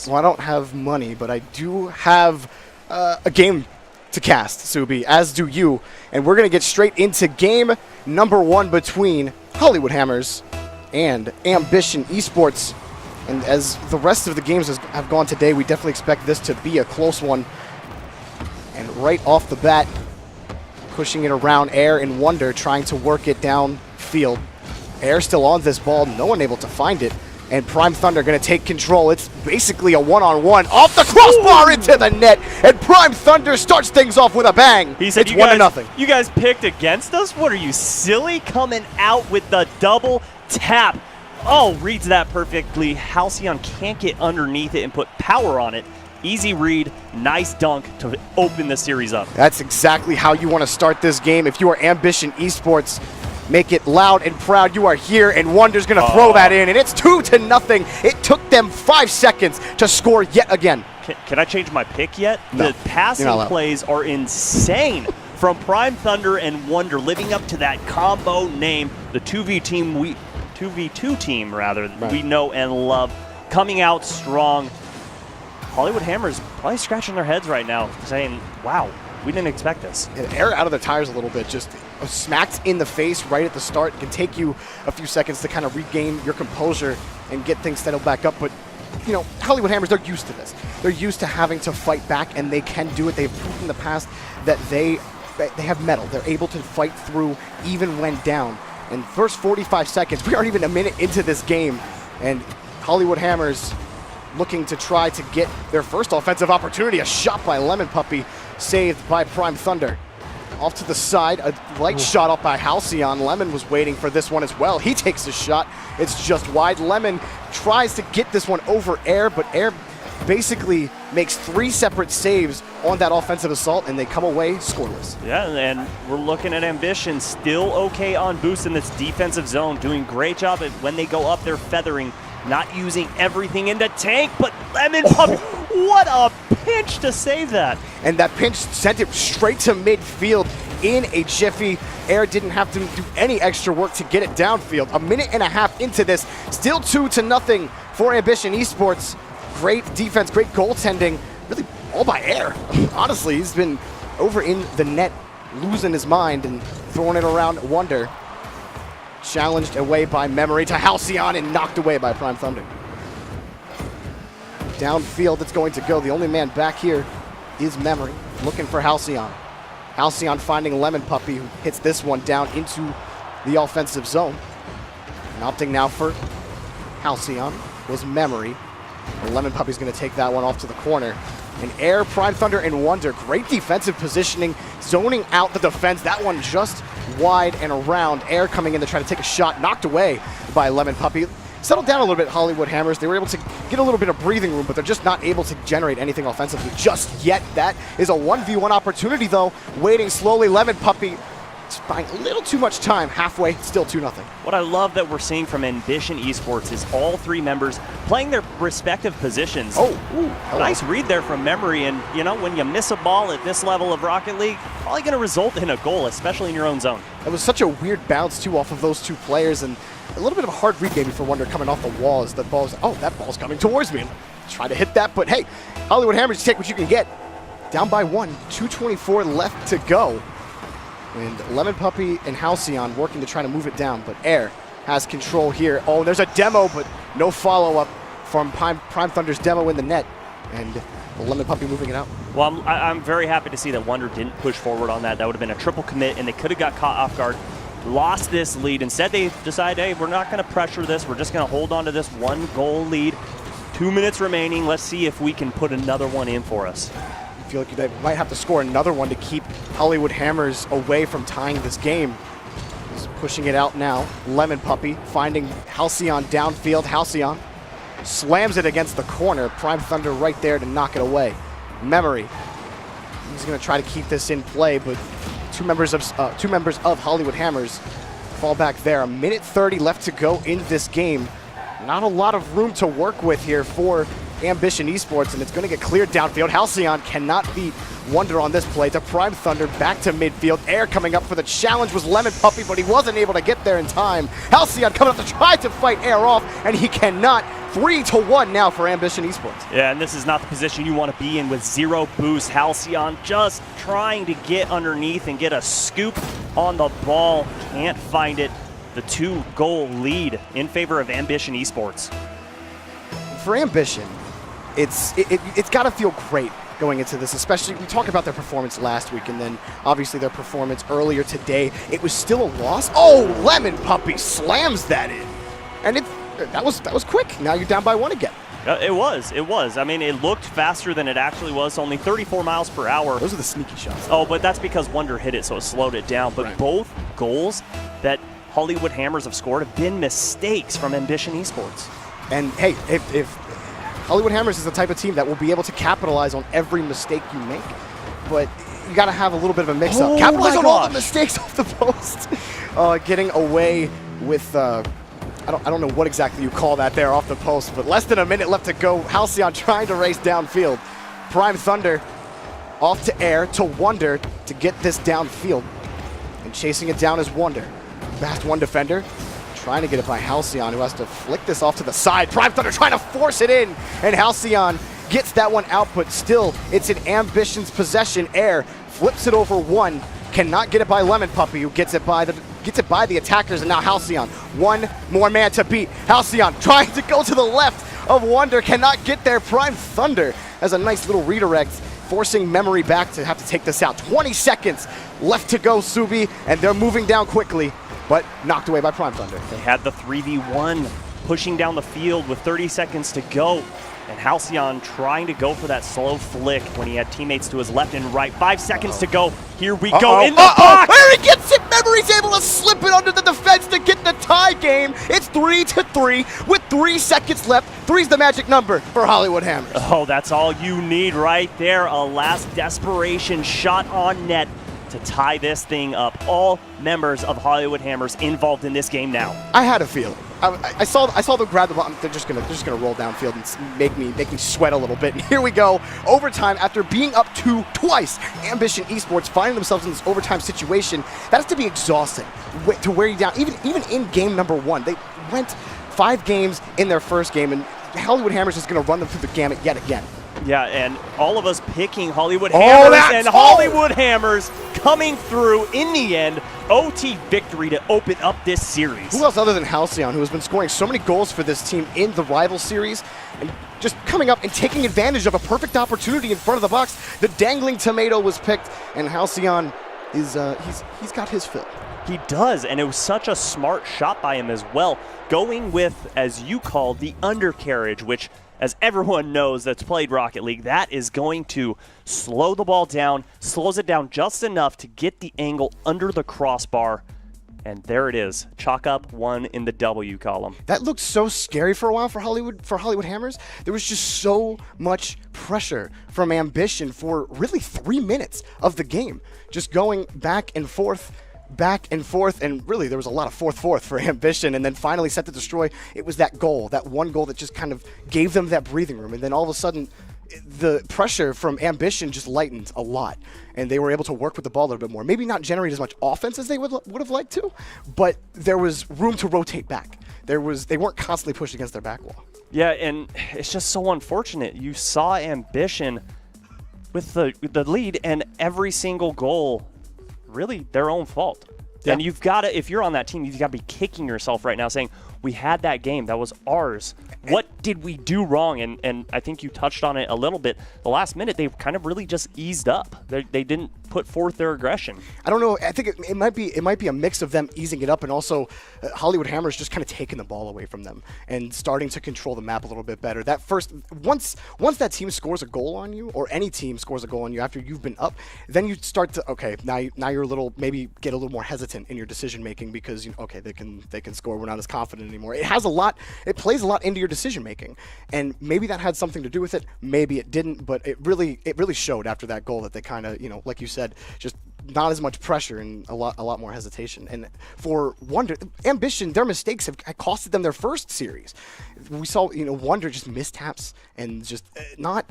questions. Well, I don't have money, but I do have a game to cast, Subi, as do you. And we're going to get straight into game number 1 between Hollywood Hammers and Ambition Esports. And as the rest of the games have gone today, we definitely expect this to be a close one. And right off the bat, pushing it around, Air and Wonder trying to work it downfield. Air still on this ball, no one able to find it. And Prime Thunder going to take control. It's basically a one-on-one off the crossbar into the net. And Prime Thunder starts things off with a bang. He said, it's 1-0. You guys picked against us? What are you, silly? Coming out with the double tap. Oh, reads that perfectly. Halcyon can't get underneath it and put power on it. Easy read, nice dunk to open the series up. That's exactly how you want to start this game. If you are Ambition Esports, make it loud and proud. You are here, and Wonder's going to throw that in, and it's 2-0. It took them 5 seconds to score yet again. Can I change my pick yet? No, the passing plays are insane from Prime Thunder and Wonder, living up to that combo name, the 2v2 team we know and love, coming out strong. Hollywood Hammers probably scratching their heads right now, saying, wow, we didn't expect this. And Air out of the tires a little bit, just smacked in the face right at the start. It can take you a few seconds to kind of regain your composure and get things settled back up. But, you know, Hollywood Hammers, they're used to this. They're used to having to fight back, and they can do it. They've proved in the past that they have mettle. They're able to fight through even when down. In the first 45 seconds, we aren't even a minute into this game, and Hollywood Hammers looking to try to get their first offensive opportunity. A shot by Lemon Puppy, saved by Prime Thunder. Off to the side, a light shot up by Halcyon. Lemon was waiting for this one as well. He takes a shot. It's just wide. Lemon tries to get this one over Air, but Air basically makes 3 separate saves on that offensive assault, and they come away scoreless. Yeah, and we're looking at Ambition still okay on boost in this defensive zone, doing great job at when they go up, they're feathering, not using everything in the tank, but Lemon Puppy, what a pinch to save that. And that pinch sent it straight to midfield in a jiffy. Air didn't have to do any extra work to get it downfield. 1.5 minutes into this, still 2-0 for Ambition Esports. Great defense, great goaltending, really all by Air. Honestly, he's been over in the net, losing his mind and throwing it around Wonder. Challenged away by Memory to Halcyon and knocked away by Prime Thunder. Downfield it's going to go. The only man back here is Memory, looking for Halcyon. Halcyon finding Lemon Puppy, who hits this one down into the offensive zone. And opting now for Halcyon was Memory. And Lemon Puppy's going to take that one off to the corner. And Air, Prime Thunder, and Wonder, great defensive positioning, zoning out the defense. That one just wide and around. Air coming in to try to take a shot, knocked away by Lemon Puppy. Settled down a little bit, Hollywood Hammers. They were able to get a little bit of breathing room, but they're just not able to generate anything offensively just yet. That is a 1v1 opportunity, though. Waiting slowly, Lemon Puppy buying a little too much time. Halfway, still 2-0. What I love that we're seeing from Ambition Esports is all 3 members playing their respective positions. Nice read there from Memory, and you know, when you miss a ball at this level of Rocket League, probably going to result in a goal, especially in your own zone. It was such a weird bounce, too, off of those 2 players, and a little bit of a hard read maybe for Wonder coming off the wall as the ball's, that ball's coming towards me. And try to hit that, but hey, Hollywood Hammers, you take what you can get. Down by 1, 2:24 left to go. And Lemon Puppy and Halcyon working to try to move it down, but Air has control here. Oh, there's a demo, but no follow-up from Prime Thunder's demo in the net. And Lemon Puppy moving it out. Well, I'm very happy to see that Wonder didn't push forward on that. That would have been a triple commit, and they could have got caught off guard. Lost this lead. Instead, they decided, hey, we're not going to pressure this. We're just going to hold on to this 1-goal lead. 2 minutes remaining. Let's see if we can put another one in for us. I feel like they might have to score another one to keep Hollywood Hammers away from tying this game. He's pushing it out now. Lemon Puppy finding Halcyon downfield. Halcyon slams it against the corner. Prime Thunder right there to knock it away. Memory. He's going to try to keep this in play, but two members of Hollywood Hammers fall back there. 1:30 left to go in this game. Not a lot of room to work with here for Ambition Esports, and it's going to get cleared downfield. Halcyon cannot beat Wonder on this play. To Prime Thunder, back to midfield. Air coming up for the challenge was Lemon Puppy, but he wasn't able to get there in time. Halcyon coming up to try to fight Air off, and he cannot. 3-1 now for Ambition Esports. Yeah, and this is not the position you want to be in with 0 boost. Halcyon just trying to get underneath and get a scoop on the ball. Can't find it. The 2-goal lead in favor of Ambition Esports. For Ambition, it's got to feel great going into this, especially we talked about their performance last week and then obviously their performance earlier today. It was still a loss. Oh, Lemon Puppy slams that in. And that was quick. Now you're down by 1 again. It was. I mean, it looked faster than it actually was, only 34 miles per hour. Those are the sneaky shots. Oh, but that's because Wonder hit it, so it slowed it down. But both goals that Hollywood Hammers have scored have been mistakes from Ambition Esports. And hey, if Hollywood Hammers is the type of team that will be able to capitalize on every mistake you make, but you got to have a little bit of a mix-up. Oh, capitalize on all the mistakes off the post. Getting away with, I don't know what exactly you call that there off the post, but less than a minute left to go. Halcyon trying to race downfield. Prime Thunder off to Air to Wonder to get this downfield. And chasing it down is Wonder. Fast one defender. Trying to get it by Halcyon, who has to flick this off to the side. Prime Thunder trying to force it in, and Halcyon gets that one out, but still, it's in Ambition's possession. Air flips it over 1, cannot get it by Lemon Puppy, who gets it by the attackers, and now Halcyon, 1 more man to beat. Halcyon trying to go to the left of Wonder, cannot get there. Prime Thunder has a nice little redirect, forcing Memory back to have to take this out. 20 seconds left to go, Subi, and they're moving down quickly, but knocked away by Prime Thunder. They had the 3v1 pushing down the field with 30 seconds to go. And Halcyon trying to go for that slow flick when he had teammates to his left and right. 5 seconds to go. Here we go in the box. Where he gets it, Memory's able to slip it under the defense to get the tie game. It's 3-3 with 3 seconds left. 3's the magic number for Hollywood Hammers. Oh, that's all you need right there. A last desperation shot on net to tie this thing up. All members of Hollywood Hammers involved in this game now. I had a feeling. I saw them grab the ball. They're just gonna roll downfield and make me sweat a little bit. And here we go, overtime. After being up 2 twice, Ambition Esports finding themselves in this overtime situation. That has to be exhausting to wear you down. Even in game number 1, they went 5 games in their first game, and Hollywood Hammers is gonna run them through the gamut yet again. Yeah, and all of us picking Hollywood Hammers, and Hollywood Hammers coming through in the end. OT victory to open up this series. Who else other than Halcyon, who has been scoring so many goals for this team in the rival series, and just coming up and taking advantage of a perfect opportunity in front of the box. The dangling tomato was picked, and Halcyon is he's got his fill. He does, and it was such a smart shot by him as well, going with, as you called, the undercarriage, which, as everyone knows that's played Rocket League, that is going to slow the ball down, slows it down just enough to get the angle under the crossbar. And there it is. Chalk up 1 in the W column. That looked so scary for a while for Hollywood Hammers. There was just so much pressure from Ambition for really 3 minutes of the game. Just going back and forth, and really there was a lot of fourth for Ambition, and then finally set to destroy. It was that goal, that one goal that just kind of gave them that breathing room, and then all of a sudden the pressure from Ambition just lightened a lot, and they were able to work with the ball a little bit more. Maybe not generate as much offense as they would have liked to, but there was room to rotate back. They weren't constantly pushed against their back wall. Yeah, and it's just so unfortunate. You saw Ambition with the lead, and every single goal really their own fault. Yeah. And you've got to, if you're on that team, you've got to be kicking yourself right now saying, we had that game, that was ours. What did we do wrong? And I think you touched on it a little bit. The last minute, they kind of really just eased up. They didn't put forth their aggression. I don't know. I think it might be a mix of them easing it up and also Hollywood Hammers just kind of taking the ball away from them and starting to control the map a little bit better. That first, once that team scores a goal on you, or any team scores a goal on you after you've been up, then you start to, okay, now you're a little, maybe get a little more hesitant in your decision making because okay, they can score. We're not as confident anymore. It plays a lot into your decision making, and maybe that had something to do with it. Maybe it didn't, but it really showed after that goal that they kind of, like you said, just not as much pressure and a lot more hesitation. And for Wonder, Ambition, their mistakes have costed them their first series. We saw, Wonder just misstaps and just not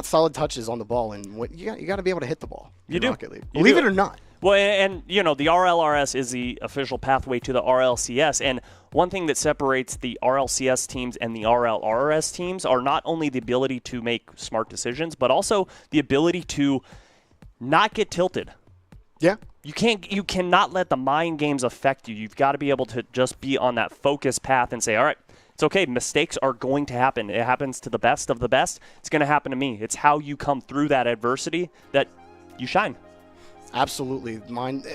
solid touches on the ball. And you got to be able to hit the ball. You do. Rocket League. Believe it or not. Well, and the RLRS is the official pathway to the RLCS, and one thing that separates the RLCS teams and the RLRS teams are not only the ability to make smart decisions, but also the ability to not get tilted. Yeah. You cannot let the mind games affect you. You've got to be able to just be on that focus path and say, all right, it's okay. Mistakes are going to happen. It happens to the best of the best. It's going to happen to me. It's how you come through that adversity that you shine. Absolutely.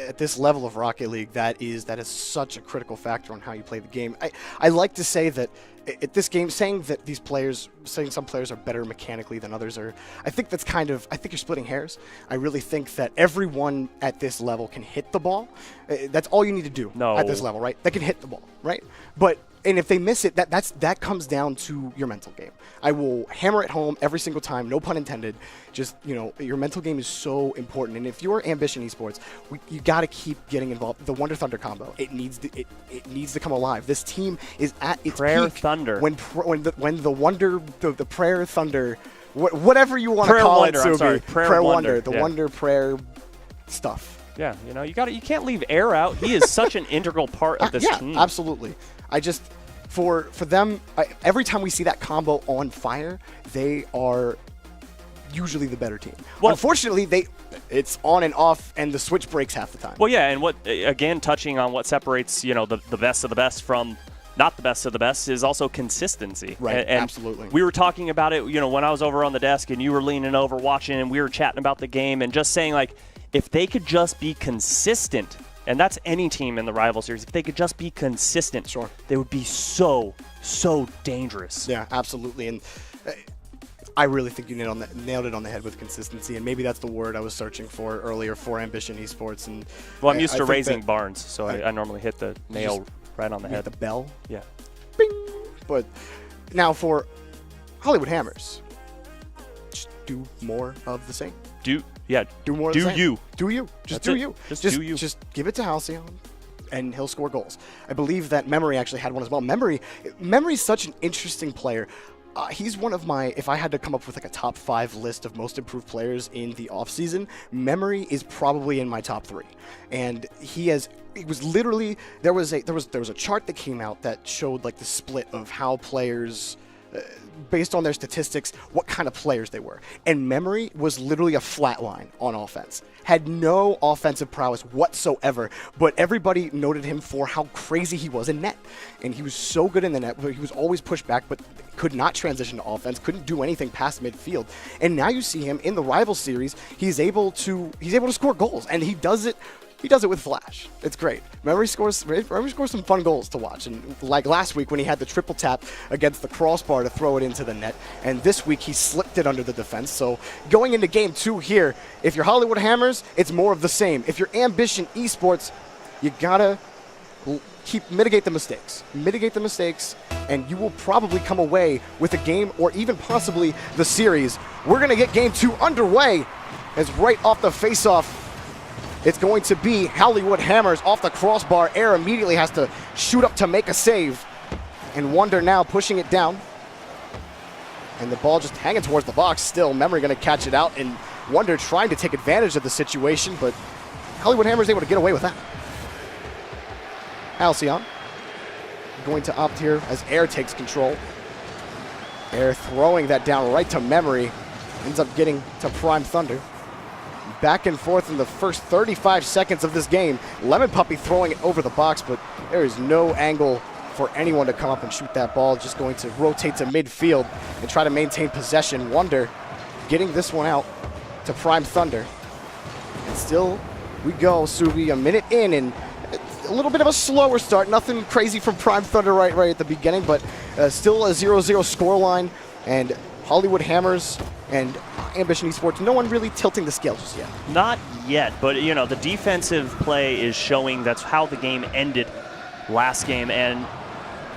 At this level of Rocket League, that is such a critical factor on how you play the game. I like to say that at this game, saying some players are better mechanically than others I think you're splitting hairs. I really think that everyone at this level can hit the ball. That's all you need to do at this level, right? They can hit the ball, right? And if they miss it, that comes down to your mental game. I will hammer it home every single time, no pun intended. Just, your mental game is so important. And if you're Ambition Esports, you got to keep getting involved. The Wonder Thunder combo, it needs to come alive. This team is at its Prayer peak. Thunder. When the Wonder, the Prayer Thunder, whatever you want to call Wonder, it, Subi. I'm sorry. Prayer Wonder, the yeah. Wonder Prayer stuff. Yeah, you can't leave Air out. He is such an integral part of this team. Yeah, absolutely. For them, every time we see that combo on fire, they are usually the better team. Well, unfortunately, it's on and off, and the switch breaks half the time. Well, yeah, and touching on what separates the best of the best from not the best of the best is also consistency. Right, and absolutely. We were talking about it, when I was over on the desk and you were leaning over watching, and we were chatting about the game and just saying, like, if they could just be consistent, and that's any team in the rival series, if they could just be consistent, sure, they would be so dangerous. Yeah, absolutely. And I really think you nailed it on the head with consistency, and maybe that's the word I was searching for earlier for Ambition Esports. And well, I'm used to raising barns, so I normally hit the nail right on the head. The bell? Yeah. Bing! But now for Hollywood Hammers, just do more of the same. Do more of the same. Do you. Just do you. Just do you. Just give it to Halcyon, and he'll score goals. I believe that Memory actually had one as well. Memory's such an interesting player. He's one of my, if I had to come up with like a top 5 list of most improved players in the offseason, Memory is probably in my top 3. And it was literally, there was a chart that came out that showed like the split of how players, based on their statistics, what kind of players they were. And Memory was literally a flat line on offense. Had no offensive prowess whatsoever, but everybody noted him for how crazy he was in net. And he was so good in the net, he was always pushed back, but could not transition to offense, couldn't do anything past midfield. And now you see him in the rival series, he's able to score goals, and he does it with flash. It's great. Memory scores some fun goals to watch. And like last week when he had the triple tap against the crossbar to throw it into the net. And this week he slipped it under the defense. So going into game 2 here, if you're Hollywood Hammers, it's more of the same. If you're Ambition Esports, you gotta mitigate the mistakes. Mitigate the mistakes, and you will probably come away with a game or even possibly the series. We're going to get game 2 underway as right off the face-off, it's going to be Hollywood Hammers off the crossbar. Air immediately has to shoot up to make a save. And Wonder now pushing it down. And the ball just hanging towards the box still. Memory going to catch it out, and Wonder trying to take advantage of the situation, but Hollywood Hammers able to get away with that. Halcyon going to opt here as Air takes control. Air throwing that down right to Memory. Ends up getting to Prime Thunder. Back and forth in the first 35 seconds of this game. Lemon Puppy throwing it over the box, but there is no angle for anyone to come up and shoot that ball. Just going to rotate to midfield and try to maintain possession. Wonder getting this one out to Prime Thunder. And still we go, Subi, a minute in, and a little bit of a slower start. Nothing crazy from Prime Thunder right at the beginning, but still a 0-0 scoreline. And Hollywood Hammers and Ambition Esports, no one really tilting the scale just yet. Not yet, but the defensive play is showing that's how the game ended last game, and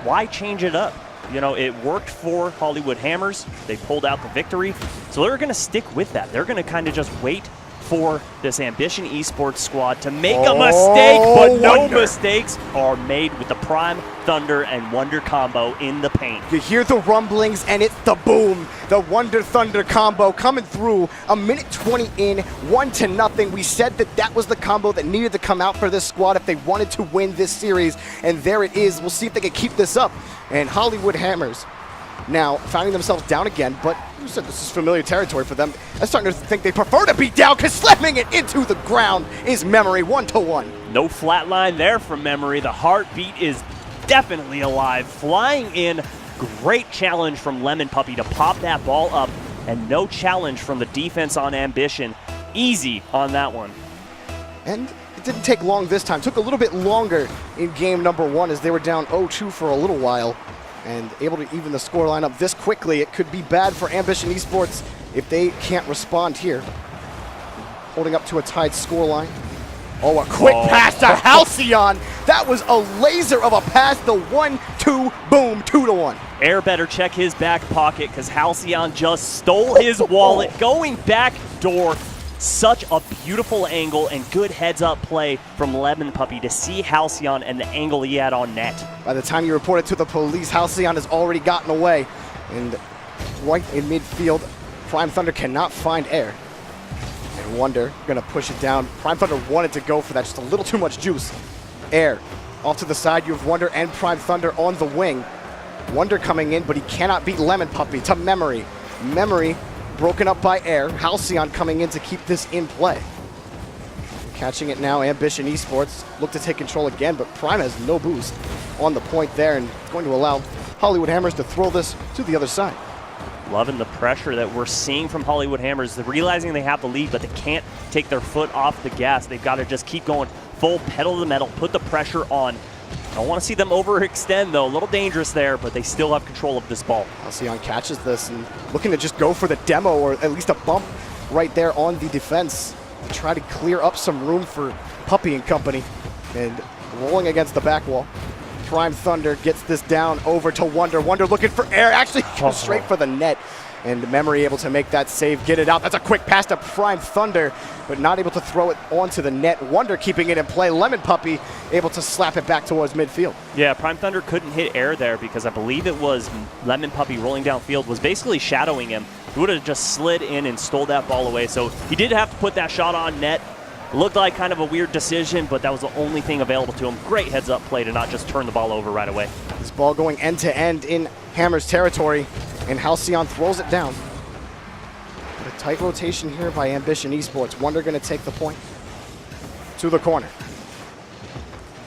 why change it up? It worked for Hollywood Hammers. They pulled out the victory, so they're going to stick with that. They're going to kind of just wait for this Ambition Esports squad to make a mistake, but no mistakes are made with the Prime Thunder and Wonder combo in the paint. You hear the rumblings, and it's the boom. The Wonder Thunder combo coming through. A minute 20 in, 1-0. We said that was the combo that needed to come out for this squad if they wanted to win this series, and there it is. We'll see if they can keep this up. And Hollywood Hammers now finding themselves down again, but you said this is familiar territory for them. I'm starting to think they prefer to be down, because slamming it into the ground is Memory. 1-1. No flat line there from Memory. The heartbeat is definitely alive. Flying in, great challenge from Lemon Puppy to pop that ball up, and no challenge from the defense on Ambition. Easy on that one. And it didn't take long this time. Took a little bit longer in game number 1 as they were down 0-2 for a little while. And able to even the scoreline up this quickly. It could be bad for Ambition Esports if they can't respond here. Holding up to a tied scoreline. Oh, a quick pass to Halcyon. That was a laser of a pass. The 1-2, boom, 2-1. Air better check his back pocket, because Halcyon just stole his wallet. Going back door. Such a beautiful angle and good heads-up play from Lemon Puppy to see Halcyon and the angle he had on net. By the time you report it to the police, Halcyon has already gotten away. And right in midfield, Prime Thunder cannot find Air. And Wonder going to push it down. Prime Thunder wanted to go for that, just a little too much juice. Air off to the side. You have Wonder and Prime Thunder on the wing. Wonder coming in, but he cannot beat Lemon Puppy to Memory. Memory broken up by Air. Halcyon coming in to keep this in play. Catching it now, Ambition Esports look to take control again, but Prime has no boost on the point there, and going to allow Hollywood Hammers to throw this to the other side. Loving the pressure that we're seeing from Hollywood Hammers. They're realizing they have the lead, but they can't take their foot off the gas. They've got to just keep going full pedal to the metal, put the pressure on. I don't want to see them overextend, though. A little dangerous there, but they still have control of this ball. Halcyon catches this and looking to just go for the demo, or at least a bump right there on the defense. Try to clear up some room for Puppy and company. And rolling against the back wall. Prime Thunder gets this down over to Wonder. Wonder looking for Air, actually goes straight for the net. And Memory able to make that save, get it out. That's a quick pass to Prime Thunder, but not able to throw it onto the net. Wonder keeping it in play. Lemon Puppy able to slap it back towards midfield. Yeah, Prime Thunder couldn't hit Air there because I believe it was Lemon Puppy rolling downfield, was basically shadowing him. He would have just slid in and stole that ball away. So he did have to put that shot on net. It looked like kind of a weird decision, but that was the only thing available to him. Great heads-up play to not just turn the ball over right away. This ball going end-to-end in Hammers territory, and Halcyon throws it down. But a tight rotation here by Ambition Esports. Wonder going to take the point to the corner.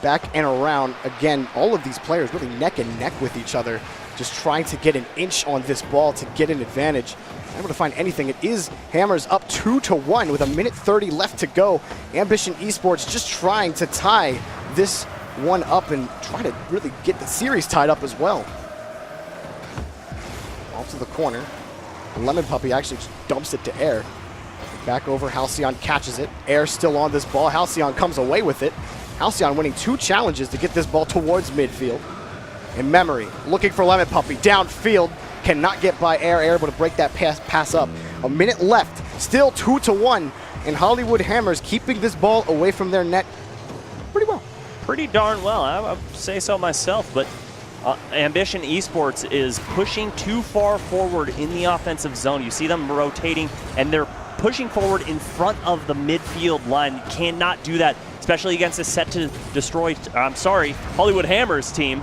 Back and around. Again, all of these players really neck and neck with each other, just trying to get an inch on this ball to get an advantage. Unable to find anything. It is Hammers up 2-1 with a minute 30 left to go. Ambition Esports just trying to tie this one up and try to really get the series tied up as well. Off to the corner. Lemon Puppy actually just dumps it to Air. Back over, Halcyon catches it. Air still on this ball. Halcyon comes away with it. Halcyon winning 2 challenges to get this ball towards midfield. And Memory looking for Lemon Puppy downfield. Cannot get by Air. Air able to break that pass up. A minute left. Still 2-1. And Hollywood Hammers keeping this ball away from their net pretty well. Pretty darn well. I would say so myself, but Ambition Esports is pushing too far forward in the offensive zone. You see them rotating, and they're pushing forward in front of the midfield line. You cannot do that, especially against a set-to-destroy, Hollywood Hammers team.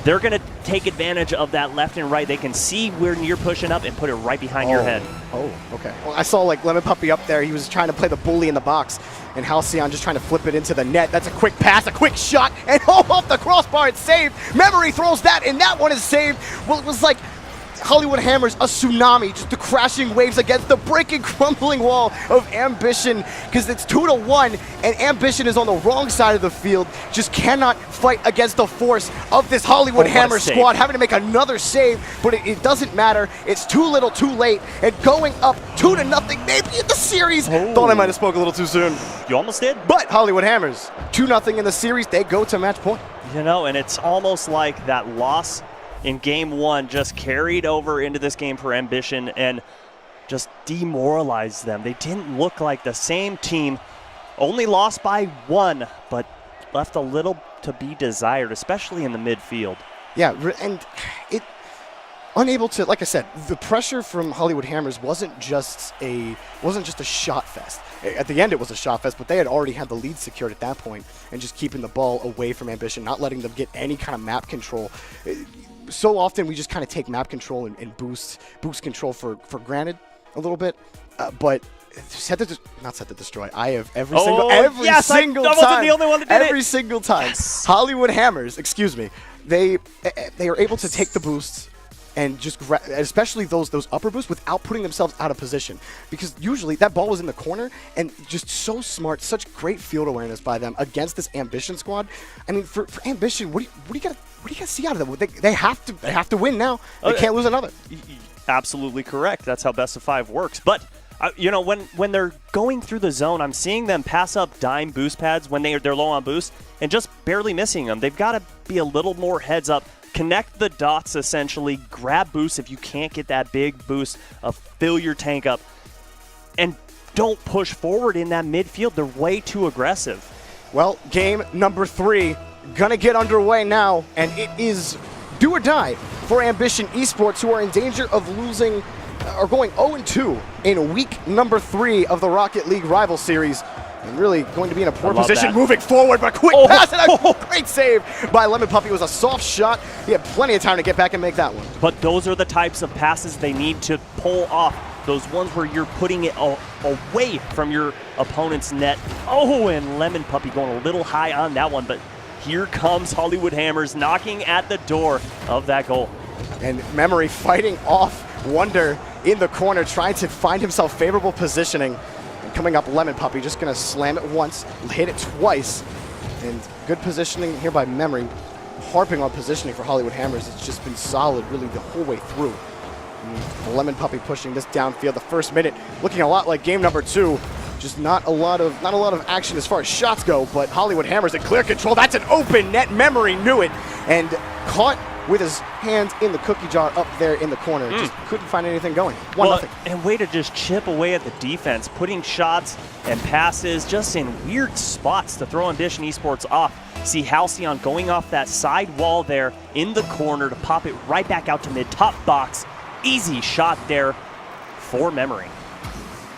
They're going to take advantage of that left and right. They can see when you're pushing up and put it right behind your head. Oh, okay. Well, I saw like Lemon Puppy up there. He was trying to play the bully in the box, and Halcyon just trying to flip it into the net. That's a quick pass, a quick shot, and off the crossbar, it's saved. Memory throws that, and that one is saved. Well, it was like Hollywood Hammers, a tsunami, just the crashing waves against the breaking, crumbling wall of Ambition, because it's 2-1, and Ambition is on the wrong side of the field, just cannot fight against the force of this Hollywood Hammers squad, having to make another save, but it doesn't matter. It's too little, too late, and going up 2-0, maybe in the series. Thought I might have spoke a little too soon. You almost did. But Hollywood Hammers, 2-0 in the series, they go to match point. You know, and it's almost like that loss in game 1 just carried over into this game for Ambition, and just demoralized them. They didn't look like the same team. Only lost by 1, but left a little to be desired, especially in the midfield. Yeah, and it unable to, like I said, the pressure from Hollywood Hammers wasn't just a shot fest. At the end, it was a shot fest, but they had already had the lead secured at that point, and just keeping the ball away from Ambition, not letting them get any kind of map control. So often we just kind of take map control and boost control for granted a little bit, but not set to destroy. I have every single I time. wasn't the only one that did every single time. Yes. Hollywood Hammers, excuse me, they are able to take the boosts and just especially those upper boosts without putting themselves out of position, because usually that ball was in the corner, and just so smart, such great field awareness by them against this Ambition squad. I mean, for Ambition, what do you got to see out of them? They have to win now. They can't lose another. Absolutely correct. That's how best of 5 works. But you know, when they're going through the zone, I'm seeing them pass up dime boost pads when they're low on boost and just barely missing them. They've got to be a little more heads up. Connect the dots, essentially. Grab boosts if you can't get that big boost. Fill your tank up. And don't push forward in that midfield. They're way too aggressive. Well, game number 3 gonna get underway now, and it is do or die for Ambition Esports, who are in danger of losing, are going 0-2 in week number 3 of the Rocket League Rival Series. And really going to be in a poor position moving forward, but quick pass and a great save by Lemon Puppy. It was a soft shot. He had plenty of time to get back and make that one. But those are the types of passes they need to pull off. Those ones where you're putting it away from your opponent's net. Oh, and Lemon Puppy going a little high on that one, but here comes Hollywood Hammers knocking at the door of that goal. And Memory fighting off Wonder in the corner, trying to find himself favorable positioning. Coming up, Lemon Puppy just going to slam it once, hit it twice, and good positioning here by Memory. Harping on positioning for Hollywood Hammers. It's just been solid really the whole way through. And Lemon Puppy pushing this downfield. The first minute looking a lot like game number 2. Just not a lot of action as far as shots go, but Hollywood Hammers in clear control. That's an open net. Memory knew it and caught with his hands in the cookie jar up there in the corner. Just couldn't find anything going. 1-0. And way to just chip away at the defense, putting shots and passes just in weird spots to throw Ambition Esports off. See Halcyon going off that side wall there in the corner to pop it right back out to mid, top box. Easy shot there for Memory.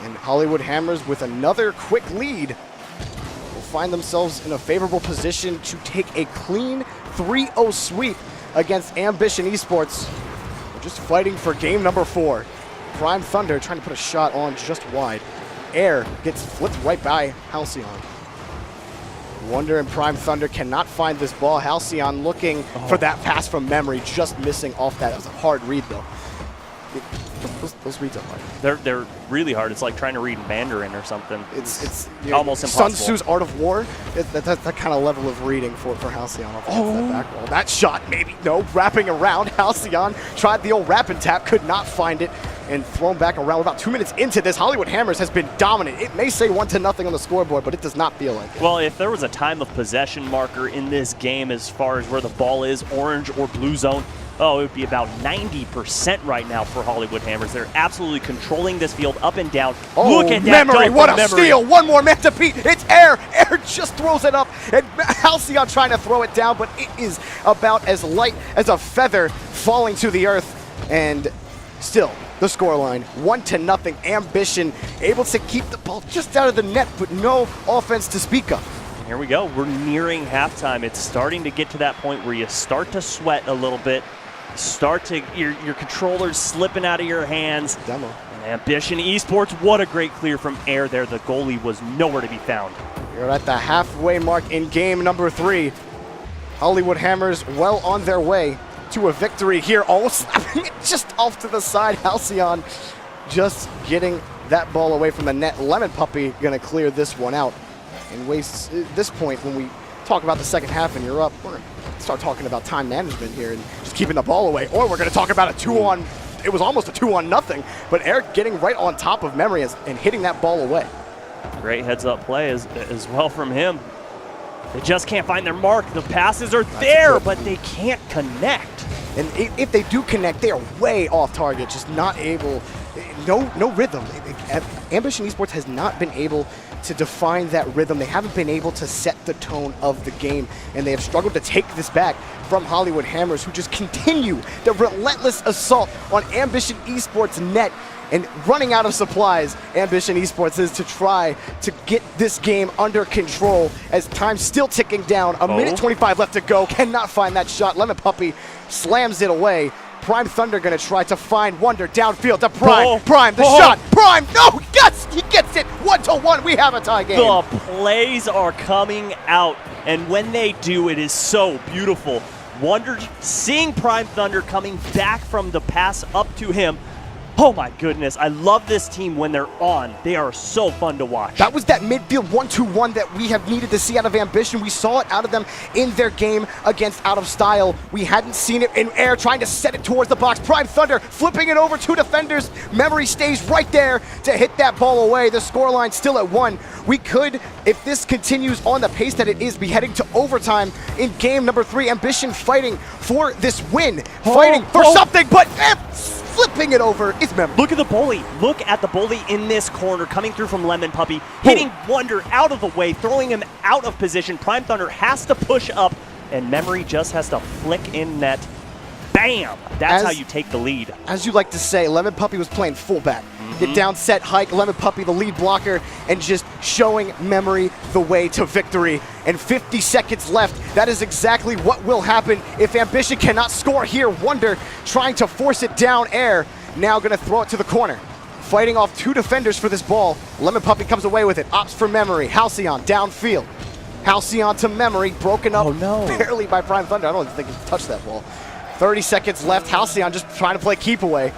And Hollywood Hammers with another quick lead will find themselves in a favorable position to take a clean 3-0 sweep against Ambition Esports. We're just fighting for game number 4. Prime Thunder trying to put a shot on just wide. Air gets flipped right by Halcyon. Wonder and Prime Thunder cannot find this ball. Halcyon looking for that pass from Memory, just missing off that. It was a hard read though. Those reads are hard. They're really hard. It's like trying to read Mandarin or something. It's almost impossible. Sun Tzu's Art of War. That's that kind of level of reading for Halcyon off that back wall. That shot, maybe. No, wrapping around. Halcyon tried the old wrap and tap, could not find it, and thrown back around. We're about 2 minutes into this. Hollywood Hammers has been dominant. It may say 1-0 on the scoreboard, but it does not feel like it. Well, if there was a time of possession marker in this game as far as where the ball is, orange or blue zone, it would be about 90% right now for Hollywood Hammers. They're absolutely controlling this field up and down. Look at that Memory, what a steal. One more man to beat. It's Air. Air just throws it up. And Halcyon trying to throw it down, but it is about as light as a feather falling to the earth. And still, the scoreline, 1-0. Ambition able to keep the ball just out of the net, but no offense to speak of. Here we go. We're nearing halftime. It's starting to get to that point where you start to sweat a little bit. Your controller's slipping out of your hands. Demo. And Ambition Esports, what a great clear from Air there. The goalie was nowhere to be found. You're at the halfway mark in game number 3. Hollywood Hammers well on their way to a victory here. Almost slapping it just off to the side. Halcyon just getting that ball away from the net. Lemon Puppy going to clear this one out and waste this point. When we talk about the second half and you're up, we're going to start talking about time management here and just keeping the ball away. Or we're going to talk about a 2-on. It was almost a 2-0, but Eric getting right on top of Memory and hitting that ball away. Great heads-up play as well from him. They just can't find their mark. The passes are there, but they can't connect. And if they do connect, they are way off target, just not able no rhythm. Ambition Esports has not been able to define that rhythm. They haven't been able to set the tone of the game, and they have struggled to take this back from Hollywood Hammers, who just continue the relentless assault on Ambition Esports net. And running out of supplies, Ambition Esports is to try to get this game under control as time's still ticking down. A minute 25 left to go. Cannot find that shot. Lemon Puppy slams it away. Prime Thunder going to try to find Wonder downfield to Prime. Prime, the shot. Prime, no, yes, he gets it. 1-1, we have a tie game. The plays are coming out, and when they do, it is so beautiful. Wonder seeing Prime Thunder coming back from the pass up to him. Oh my goodness, I love this team when they're on. They are so fun to watch. That was that midfield 1-2-1 that we have needed to see out of Ambition. We saw it out of them in their game against Out of Style. We hadn't seen it in air, trying to set it towards the box. Prime Thunder flipping it over to defenders. Memory stays right there to hit that ball away. The scoreline still at 1. We could, if this continues on the pace that it is, be heading to overtime in game number 3. Ambition fighting for this win, fighting for something, but flipping it over is Memory. Look at the bully. Look at the bully in this corner coming through from Lemon Puppy, hitting Wonder out of the way, throwing him out of position. Prime Thunder has to push up, and Memory just has to flick in net. Bam! That's how you take the lead. As you like to say, Lemon Puppy was playing fullback. Get down, set, hike, Lemon Puppy, the lead blocker, and just showing Memory the way to victory. And 50 seconds left. That is exactly what will happen if Ambition cannot score here. Wonder trying to force it down air. Now going to throw it to the corner. Fighting off 2 defenders for this ball. Lemon Puppy comes away with it. Opts for Memory. Halcyon downfield. Halcyon to Memory. Broken up barely by Prime Thunder. I don't even think he touched that ball. 30 seconds left. Halcyon just trying to play keep away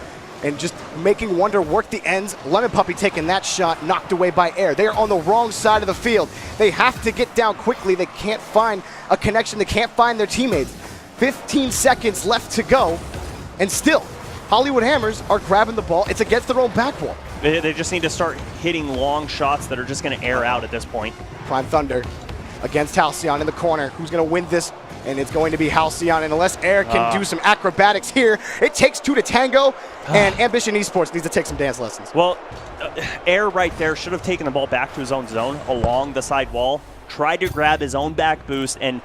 and just making Wonder work the ends. Lemon Puppy taking that shot, knocked away by air. They are on the wrong side of the field. They have to get down quickly. They can't find a connection. They can't find their teammates. 15 seconds left to go, and still, Hollywood Hammers are grabbing the ball. It's against their own back wall. They just need to start hitting long shots that are just going to air out at this point. Prime Thunder against Halcyon in the corner. Who's going to win this? And it's going to be Halcyon. And unless Air can do some acrobatics here, it takes 2 to tango, and Ambition Esports needs to take some dance lessons. Well, Air right there should have taken the ball back to his own zone along the side wall, tried to grab his own back boost, and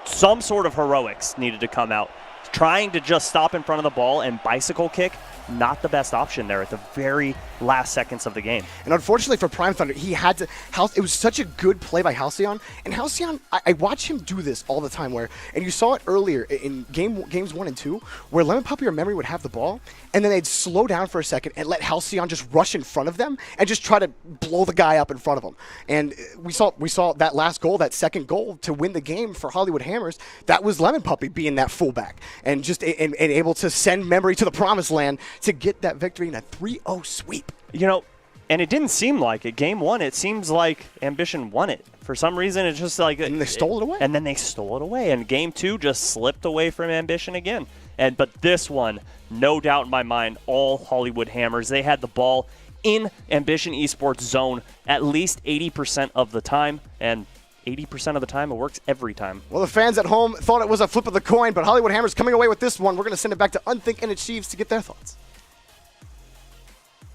some sort of heroics needed to come out. Trying to just stop in front of the ball and bicycle kick, not the best option there at the very last seconds of the game. And unfortunately for Prime Thunder, he had to. It was such a good play by Halcyon. And Halcyon, I watch him do this all the time. And you saw it earlier in games 1 and 2, where Lemon Puppy or Memory would have the ball, and then they'd slow down for a second and let Halcyon just rush in front of them and just try to blow the guy up in front of them. And we saw that last goal, that second goal to win the game for Hollywood Hammers. That was Lemon Puppy being that fullback and just and able to send Memory to the promised land to get that victory in a 3-0 sweep. You know, and it didn't seem like it. Game 1, it seems like Ambition won it. For some reason, it's just like... And they stole it away. And then they stole it away. And Game 2 just slipped away from Ambition again. But this one, no doubt in my mind, all Hollywood Hammers. They had the ball in Ambition Esports zone at least 80% of the time. And 80% of the time, it works every time. Well, the fans at home thought it was a flip of the coin, but Hollywood Hammers coming away with this one. We're going to send it back to Unthink and Achieves to get their thoughts.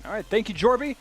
All right, thank you, Jorby.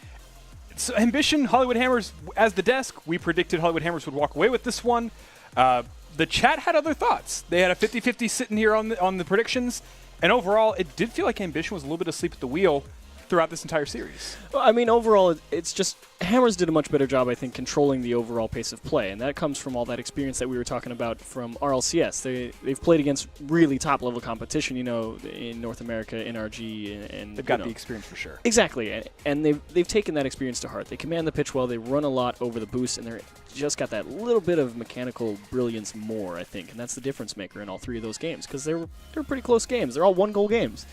So Ambition, Hollywood Hammers, as the desk, we predicted Hollywood Hammers would walk away with this one. The chat had other thoughts. They had a 50-50 sitting here on the predictions, and overall, it did feel like Ambition was a little bit asleep at the wheel throughout this entire series. Well, I mean, overall, it's just Hammers did a much better job, I think, controlling the overall pace of play, and that comes from all that experience that we were talking about from RLCS. They've played against really top-level competition, you know, in North America, NRG, and they've got the experience for sure. Exactly, and they've taken that experience to heart. They command the pitch well, they run a lot over the boost, and they're just got that little bit of mechanical brilliance more, I think, and that's the difference maker in all 3 of those games, because they're pretty close games. They're all one-goal games.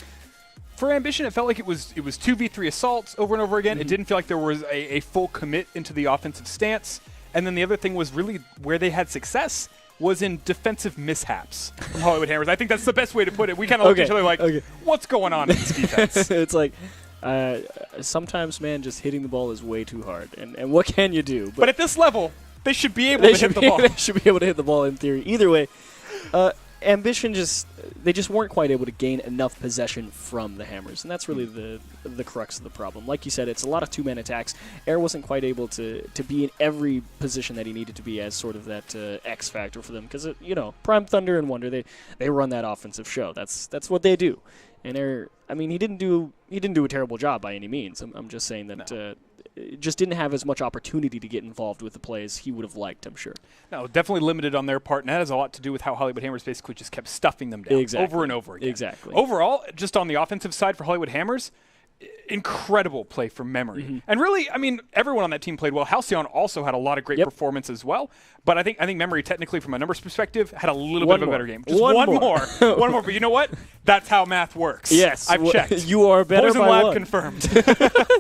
For Ambition, it felt like it was 2v3 assaults over and over again. It didn't feel like there was a full commit into the offensive stance. And then the other thing was really where they had success was in defensive mishaps from Hollywood Hammers. I think that's the best way to put it. We kind of looked at each other like, what's going on in this defense? It's like, sometimes, man, just hitting the ball is way too hard. And what can you do? But at this level, they should be able to hit the ball. They should be able to hit the ball in theory. Either way, Ambition they just weren't quite able to gain enough possession from the Hammers, and that's really the crux of the problem. Like you said, it's a lot of two-man attacks. Air wasn't quite able to be in every position that he needed to be as sort of that X factor for them, because Prime Thunder and Wonder, they run that offensive show. That's what they do. And Air, I mean, he didn't do a terrible job by any means. I'm just saying that just didn't have as much opportunity to get involved with the play as he would have liked, I'm sure. No, definitely limited on their part, and that has a lot to do with how Hollywood Hammers basically just kept stuffing them down over and over again. Exactly. Overall, just on the offensive side for Hollywood Hammers, incredible play from Memory. Mm-hmm. And really, I mean, everyone on that team played well. Halcyon also had a lot of great performance as well. But I think Memory, technically, from a numbers perspective, had a little bit of a better game. Just one more. One more. But you know what? That's how math works. Yes. I've checked. You are better Poison by Lab one. confirmed.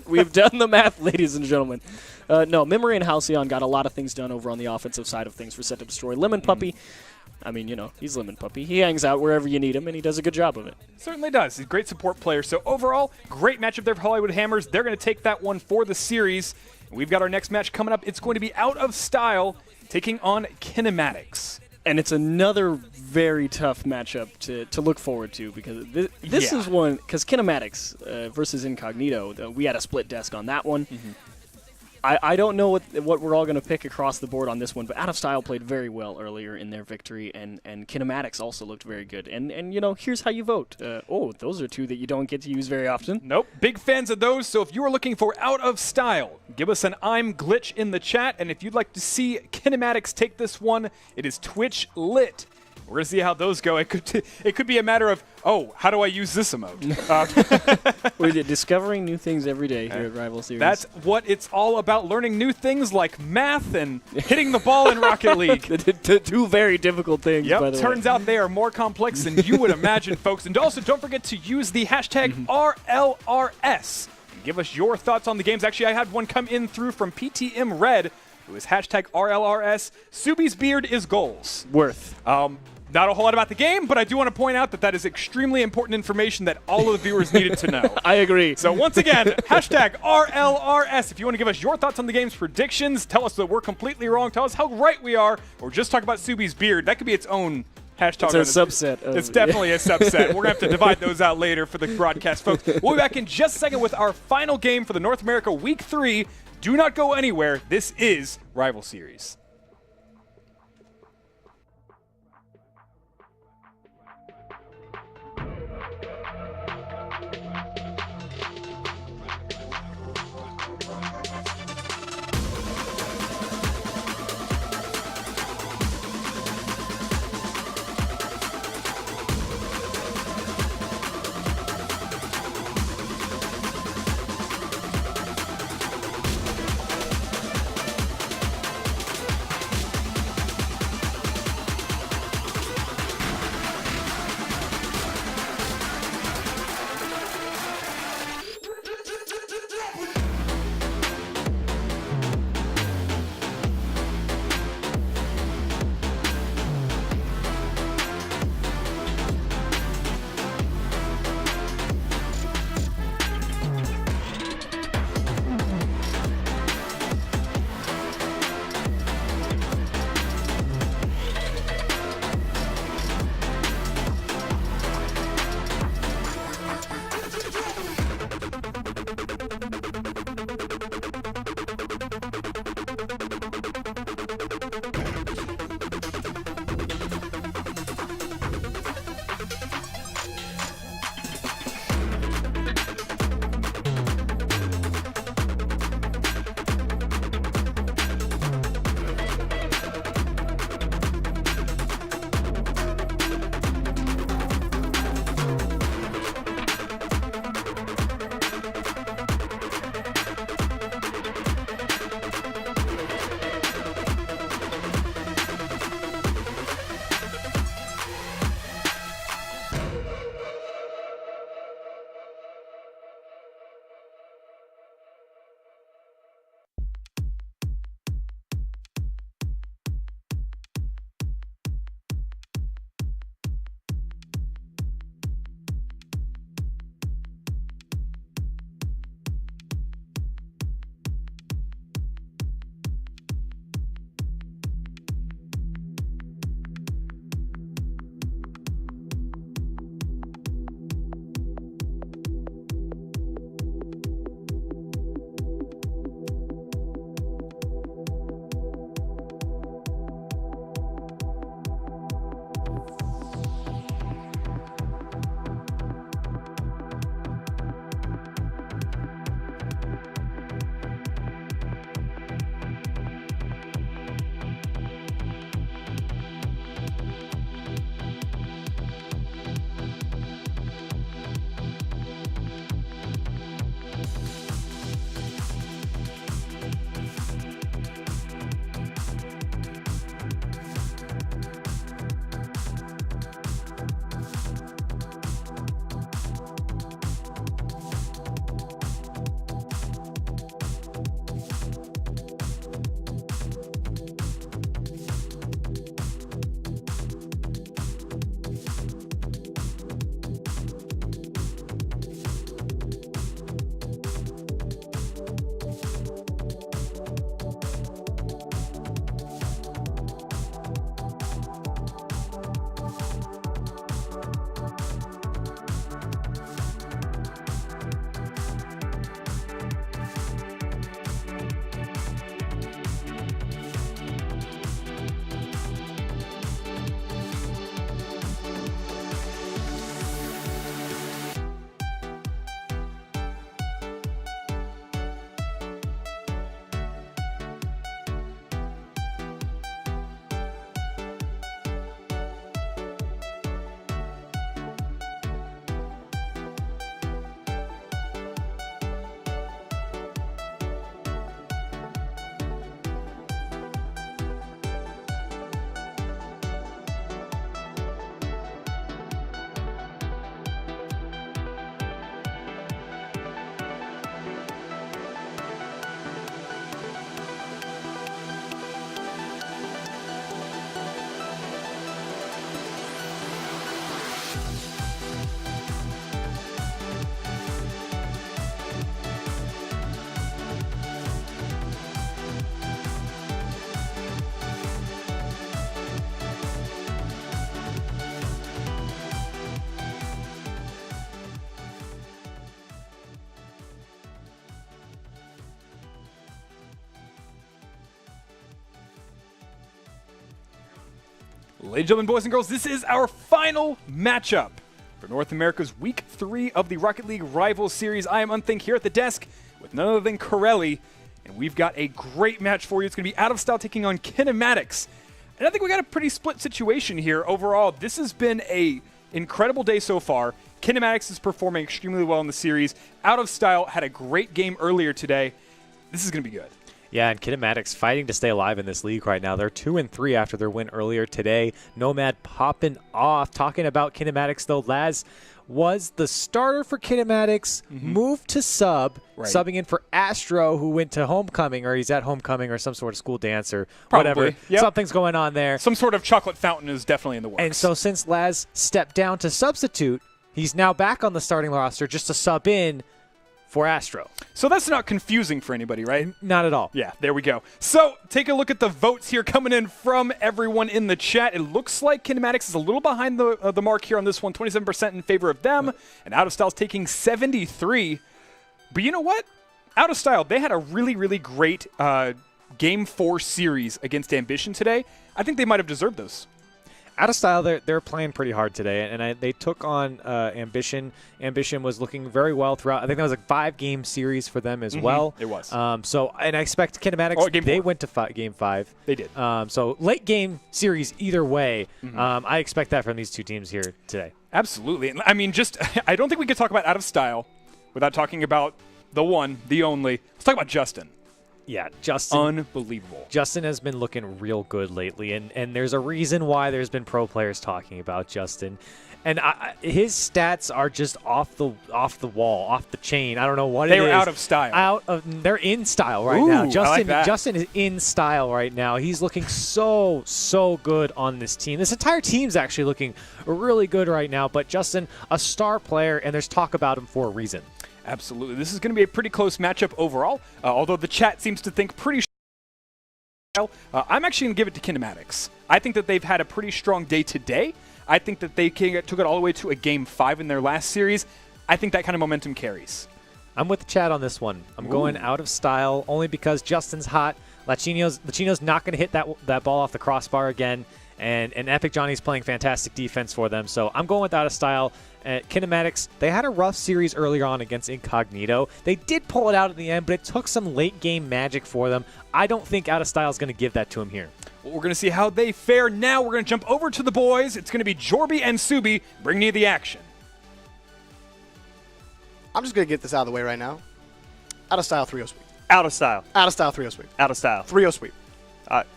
We've done the math, ladies and gentlemen. No, Memory and Halcyon got a lot of things done over on the offensive side of things for Set to Destroy. Lemon Puppy, I mean, he's Lemon Puppy. He hangs out wherever you need him, and he does a good job of it. Certainly does. He's a great support player. So overall, great matchup there for Hollywood Hammers. They're going to take that one for the series. We've got our next match coming up. It's going to be Out of Style taking on KINEMATICS. And it's another very tough matchup to look forward to, because this is one, because KINEMATICS versus Incognito, we had a split desk on that one. Mm-hmm. I don't know what we're all going to pick across the board on this one, but Out of Style played very well earlier in their victory, and KINEMATICS also looked very good. And here's how you vote. Those are two that you don't get to use very often. Nope. Big fans of those, so if you are looking for Out of Style, give us an I'm Glitch in the chat, and if you'd like to see KINEMATICS take this one, it is Twitch lit. We're going to see how those go. It could be a matter of, how do I use this emote? We're discovering new things every day here at Rival Series. That's what it's all about, learning new things like math and hitting the ball in Rocket League. Two very difficult things, by the way. Turns out they are more complex than you would imagine, folks. And also, don't forget to use the hashtag RLRS. Give us your thoughts on the games. Actually, I had one come in through from PTM Red. It was hashtag RLRS. Subi's beard is goals. Worth. Not a whole lot about the game, but I do want to point out that is extremely important information that all of the viewers needed to know. I agree. So once again, hashtag RLRS. If you want to give us your thoughts on the game's predictions, tell us that we're completely wrong, tell us how right we are, or just talk about Subi's beard. That could be its own hashtag. It's a subset. It's definitely a subset. We're going to have to divide those out later for the broadcast, folks. We'll be back in just a second with our final game for the North America Week 3. Do not go anywhere. This is Rival Series. Ladies and gentlemen, boys and girls, this is our final matchup for North America's Week 3 of the Rocket League Rivals Series. I am Unthink here at the desk with none other than Corelli, and we've got a great match for you. It's going to be Out of Style taking on KINEMATICS. And I think we got a pretty split situation here overall. This has been a incredible day so far. KINEMATICS is performing extremely well in the series. Out of Style had a great game earlier today. This is going to be good. Yeah, and KINEMATICS fighting to stay alive in this league right now. They're 2-3 after their win earlier today. Nomad popping off. Talking about KINEMATICS, though, Laz was the starter for KINEMATICS, moved to subbing in for Astro, who went to homecoming, or he's at homecoming or some sort of school dance or whatever. Yep. Something's going on there. Some sort of chocolate fountain is definitely in the works. And so since Laz stepped down to substitute, he's now back on the starting roster just to sub in for Astro. So that's not confusing for anybody, right? Not at all. Yeah, there we go. So take a look at the votes here coming in from everyone in the chat. It looks like KINEMATICS is a little behind the mark here on this one, 27% in favor of them, and Out of Style's taking 73%. But you know what? Out of Style, they had a really, really great Game 4 series against Ambition today. I think they might have deserved those. Out of Style, they're playing pretty hard today, and they took on Ambition. Ambition was looking very well throughout. I think that was a 5-game series for them as well. It was. And I expect KINEMATICS, they went to Game 5. They did. So late game series either way. I expect that from these two teams here today. Absolutely. And I mean, I don't think we could talk about Out of Style without talking about the one, the only. Let's talk about Justin. Yeah, Justin. Unbelievable. Justin has been looking real good lately, and there's a reason why there's been pro players talking about Justin. And his stats are just off the wall, off the chain. I don't know what it is. They were out of style. They're in style right now. now. I like that. Justin is in style right now. He's looking so good on this team. This entire team's actually looking really good right now. But Justin, a star player, and there's talk about him for a reason. Absolutely. This is going to be a pretty close matchup overall, although the chat seems to think pretty I'm actually going to give it to KINEMATICS. I think that they've had a pretty strong day today. I think that they took it all the way to a Game 5 in their last series. I think that kind of momentum carries. I'm with the chat on this one. I'm going Out of Style only because Justin's hot. Lachino's not going to hit that ball off the crossbar again. And Epic Johnny's playing fantastic defense for them. So I'm going with Out of Style. KINEMATICS, they had a rough series earlier on against Incognito. They did pull it out at the end, but it took some late-game magic for them. I don't think Out of Style is going to give that to him here. Well, we're going to see how they fare now. We're going to jump over to the boys. It's going to be Jorby and Subi bringing you the action. I'm just going to get this out of the way right now. Out of Style, 3-0 sweep. Out of Style. Out of Style, 3-0 sweep. Out of Style. 3-0 sweep.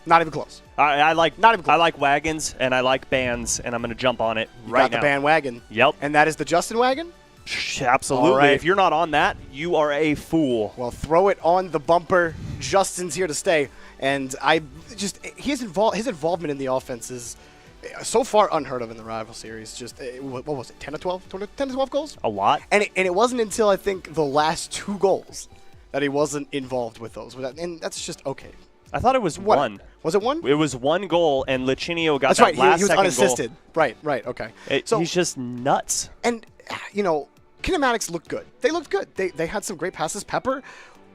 Not even close. I like Not even close. I like wagons and I like bands, and I'm going to jump on it You right got now. the bandwagon. Yep. And that is the Justin wagon? Absolutely. All right. If you're not on that, you are a fool. Well, throw it on the bumper. Justin's here to stay. And his involvement in the offense is so far unheard of in the rival series. Just, what was it, 10 to 12? 10 to 12 goals? A lot. And it wasn't until, I think, the last 2 goals that he wasn't involved with those. And that's just okay. I thought it was one. Was it one? It was 1 goal, and Lichinio got That's that right. last He was second unassisted. goal. Right. Okay. He's just nuts. And, KINEMATICS looked good. They looked good. They had some great passes. Pepper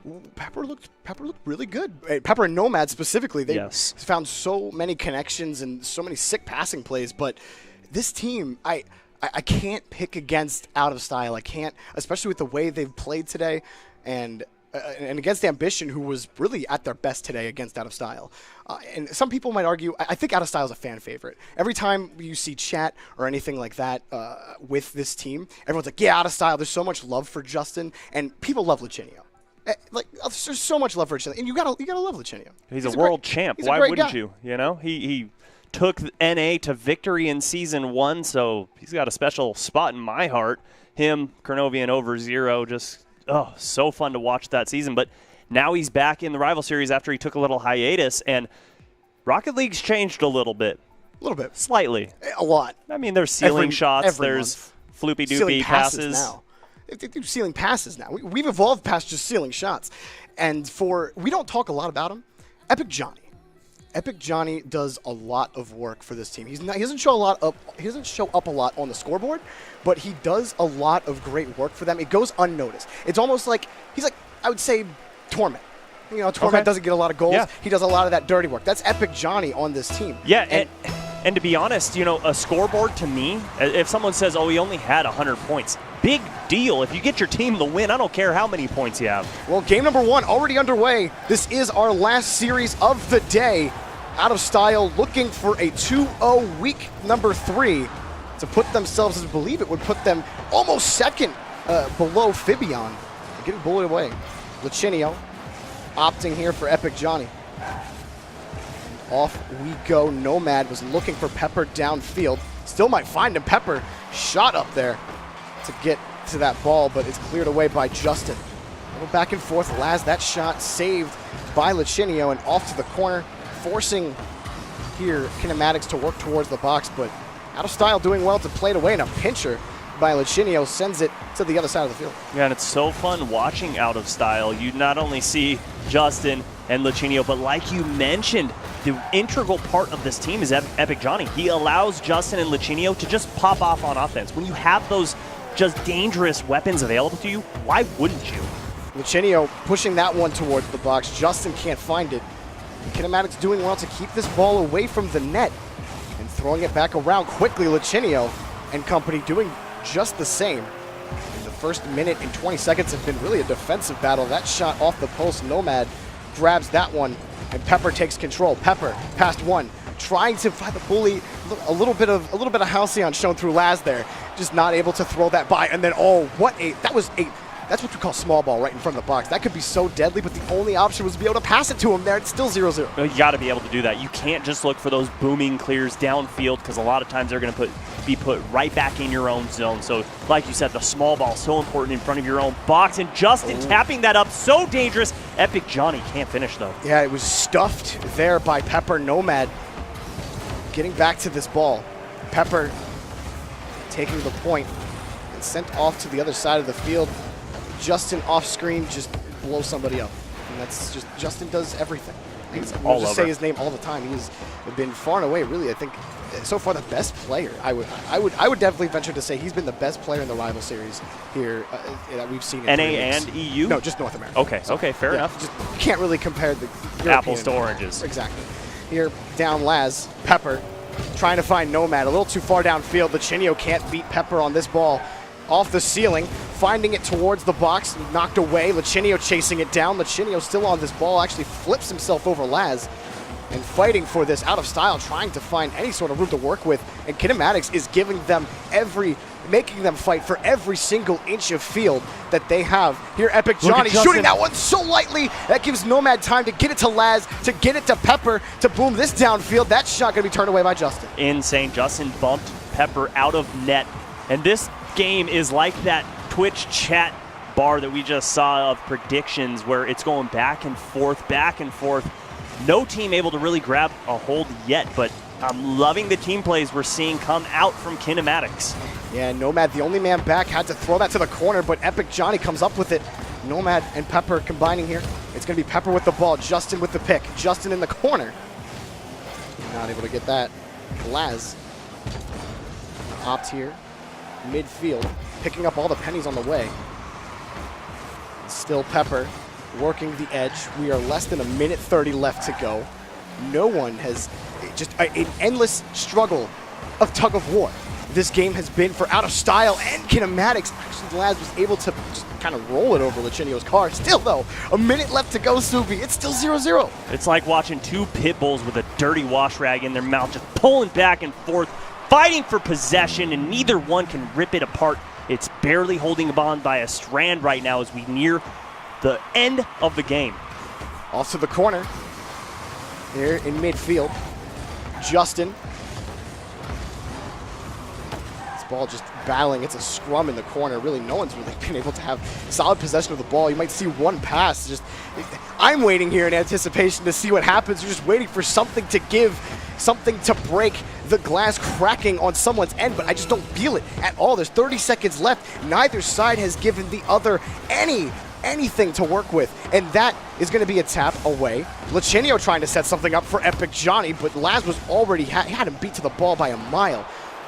looked really good. Pepper and Nomad specifically, they found so many connections and so many sick passing plays. But this team, I can't pick against Out of Style. I can't, especially with the way they've played today, and against Ambition, who was really at their best today against Out of Style. And some people might argue, I think Out of Style is a fan favorite. Every time you see chat or anything like that with this team, everyone's like, yeah, Out of Style. There's so much love for Justin, and people love Lichinio. There's so much love for Lichinio, and you gotta love Lichinio. He's a world champ. Why wouldn't guy. you? He took NA to victory in Season 1, so he's got a special spot in my heart. Him, Kernovian over 0, just so fun to watch that season. But now he's back in the rival series after he took a little hiatus, and Rocket League's changed a little bit. A little bit. Slightly. A lot. I mean, there's ceiling shots, there's floopy-doopy passes. Now. They do ceiling passes now. We've evolved past just ceiling shots. And we don't talk a lot about him. Epic Johnny. Epic Johnny does a lot of work for this team. He doesn't show up a lot on the scoreboard, but he does a lot of great work for them. It goes unnoticed. It's almost like he's like, I would say, Torment. Torment doesn't get a lot of goals. Yeah. He does a lot of that dirty work. That's Epic Johnny on this team. Yeah, And to be honest, you know, a scoreboard to me, if someone says, oh, he only had 100 points, big deal. If you get your team the win, I don't care how many points you have. Well, game number 1 already underway. This is our last series of the day. Out of Style looking for a 2-0 week number 3 to put themselves, I believe it would put them almost second below Fibion. Getting bullied away. Lachinio opting here for Epic Johnny. Off we go. Nomad was looking for Pepper downfield. Still might find him. Pepper shot up there to get to that ball, but it's cleared away by Justin. A little back and forth. Laz, that shot saved by Lachinio and off to the corner, forcing here Kinematics to work towards the box, but Out of Style doing well to play it away, and a pincher by Lachinio sends it to the other side of the field. Yeah, and it's so fun watching Out of Style. You not only see Justin and Lachinio, but like you mentioned, the integral part of this team is Epic Johnny. He allows Justin and Lachinio to just pop off on offense. When you have those just dangerous weapons available to you, why wouldn't you? Lachinio pushing that one towards the box. Justin can't find it. Kinematics doing well to keep this ball away from the net and throwing it back around quickly. Lachinio and company doing just the same. The first minute and 20 seconds have been really a defensive battle. That shot off the post, Nomad grabs that one, and Pepper takes control. Pepper past one, trying to find the bully. A little bit of halcyon shown through Laz there, just not able to throw that by. And then that's what we call small ball right in front of the box. That could be so deadly, but the only option was to be able to pass it to him there. It's still 0-0. You got to be able to do that. You can't just look for those booming clears downfield, because a lot of times they're going to be put right back in your own zone. So, like you said, the small ball so important in front of your own box. And Justin tapping that up, so dangerous. Epic Johnny can't finish, though. Yeah, it was stuffed there by Pepper. Nomad getting back to this ball. Pepper taking the point and sent off to the other side of the field. Justin off screen just blows somebody up. And that's just, Justin does everything. We'll just say his name all the time. He's been far and away, really, I think, so far the best player. I would definitely venture to say he's been the best player in the rival series here that we've seen in NA and EU? No, just North America. Okay, okay, fair enough. Just can't really compare the apples to European. oranges. Exactly. Here, down Laz, Pepper, trying to find Nomad. A little too far downfield. Lachinio can't beat Pepper on this ball. Off the ceiling, finding it towards the box, knocked away. Lachinio chasing it down. Lachinio still on this ball, actually flips himself over Laz and fighting for this. Out of Style, trying to find any sort of room to work with. And Kinematics is giving them making them fight for every single inch of field that they have. Here, Epic Johnny shooting that one so lightly. That gives Nomad time to get it to Laz, to get it to Pepper, to boom this downfield. That shot going to be turned away by Justin. Insane. Justin bumped Pepper out of net. And this game is like that Twitch chat bar that we just saw of predictions, where it's going back and forth, back and forth. No team able to really grab a hold yet, but I'm loving the team plays we're seeing come out from Kinematics. Yeah, Nomad, the only man back, had to throw that to the corner, but Epic Johnny comes up with it. Nomad and Pepper combining here. It's going to be Pepper with the ball, Justin with the pick. Justin in the corner. Not able to get that. Laz opt here. Midfield, picking up all the pennies on the way. Still Pepper working the edge. We are less than 1:30 left to go. No one has, just an endless struggle of tug of war. This game has been for Out of Style and Kinematics. Actually, Laz was able to just kind of roll it over Lachinio's car. Still, though, a minute left to go, Subi. It's still 0-0. It's like watching two pit bulls with a dirty wash rag in their mouth, just pulling back and forth, fighting for possession, and neither one can rip it apart. It's barely holding on by a strand right now as we near the end of the game. Off to the corner. Here in midfield. Justin. This ball just battling. It's a scrum in the corner. Really, no one's really been able to have solid possession of the ball. You might see one pass. I'm waiting here in anticipation to see what happens. You're just waiting for something to give, something to break. The glass cracking on someone's end, but I just don't feel it at all. There's 30 seconds left. Neither side has given the other anything to work with, and that is going to be a tap away. Lachinio trying to set something up for Epic Johnny, but Laz was already had him beat to the ball by a mile.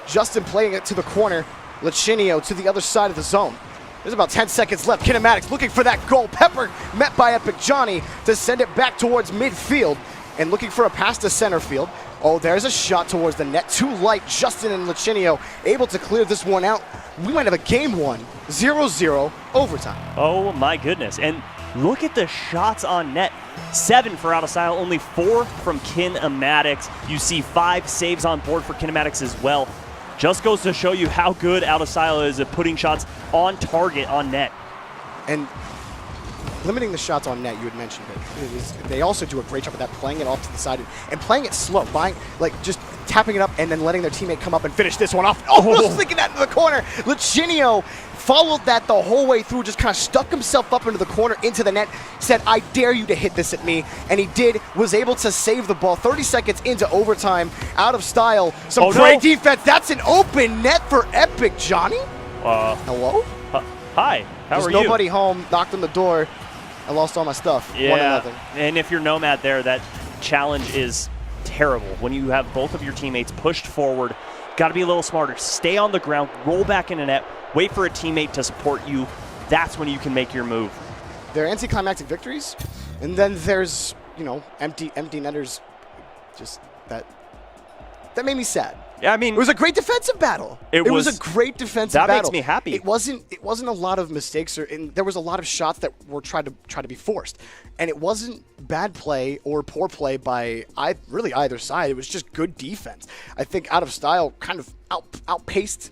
Justin playing it to the corner. Lachinio to the other side of the zone. There's about 10 seconds left. Kinematics looking for that goal. Pepper met by Epic Johnny to send it back towards midfield. and looking for a pass to center field. Oh, there's a shot towards the net. Too light. Justin and Lichinio able to clear this one out. We might have a game one, 0-0 overtime. Oh my goodness. And look at the shots on net. 7 for Out of Style, only 4 from KINEMATICS. You see 5 saves on board for KINEMATICS as well. Just goes to show you how good Out of Style is at putting shots on target on net. And limiting the shots on net, you had mentioned it. They also do a great job of that, playing it off to the side and playing it slow, just tapping it up and then letting their teammate come up and finish this one off. Oh, sticking that into the corner. Lichinio followed that the whole way through, just kind of stuck himself up into the corner, into the net, said, I dare you to hit this at me. And he did, was able to save the ball. 30 seconds into overtime, Out of Style. Some great defense. That's an open net for Epic Johnny. Hello? Hi, how There's are you? nobody home, knocked on the door. I lost all my stuff. Yeah, 1-0. and if you're Nomad there, that challenge is terrible. When you have both of your teammates pushed forward, got to be a little smarter. Stay on the ground, roll back in the net, wait for a teammate to support you. That's when you can make your move. They're anticlimactic victories, and then there's, empty netters. Just that made me sad. Yeah, I mean, it was a great defensive battle. It was a great defensive battle. That makes me happy. It wasn't a lot of mistakes, and there was a lot of shots that were trying to be forced, and it wasn't bad play or poor play by really either side. It was just good defense. I think Out of Style kind of outpaced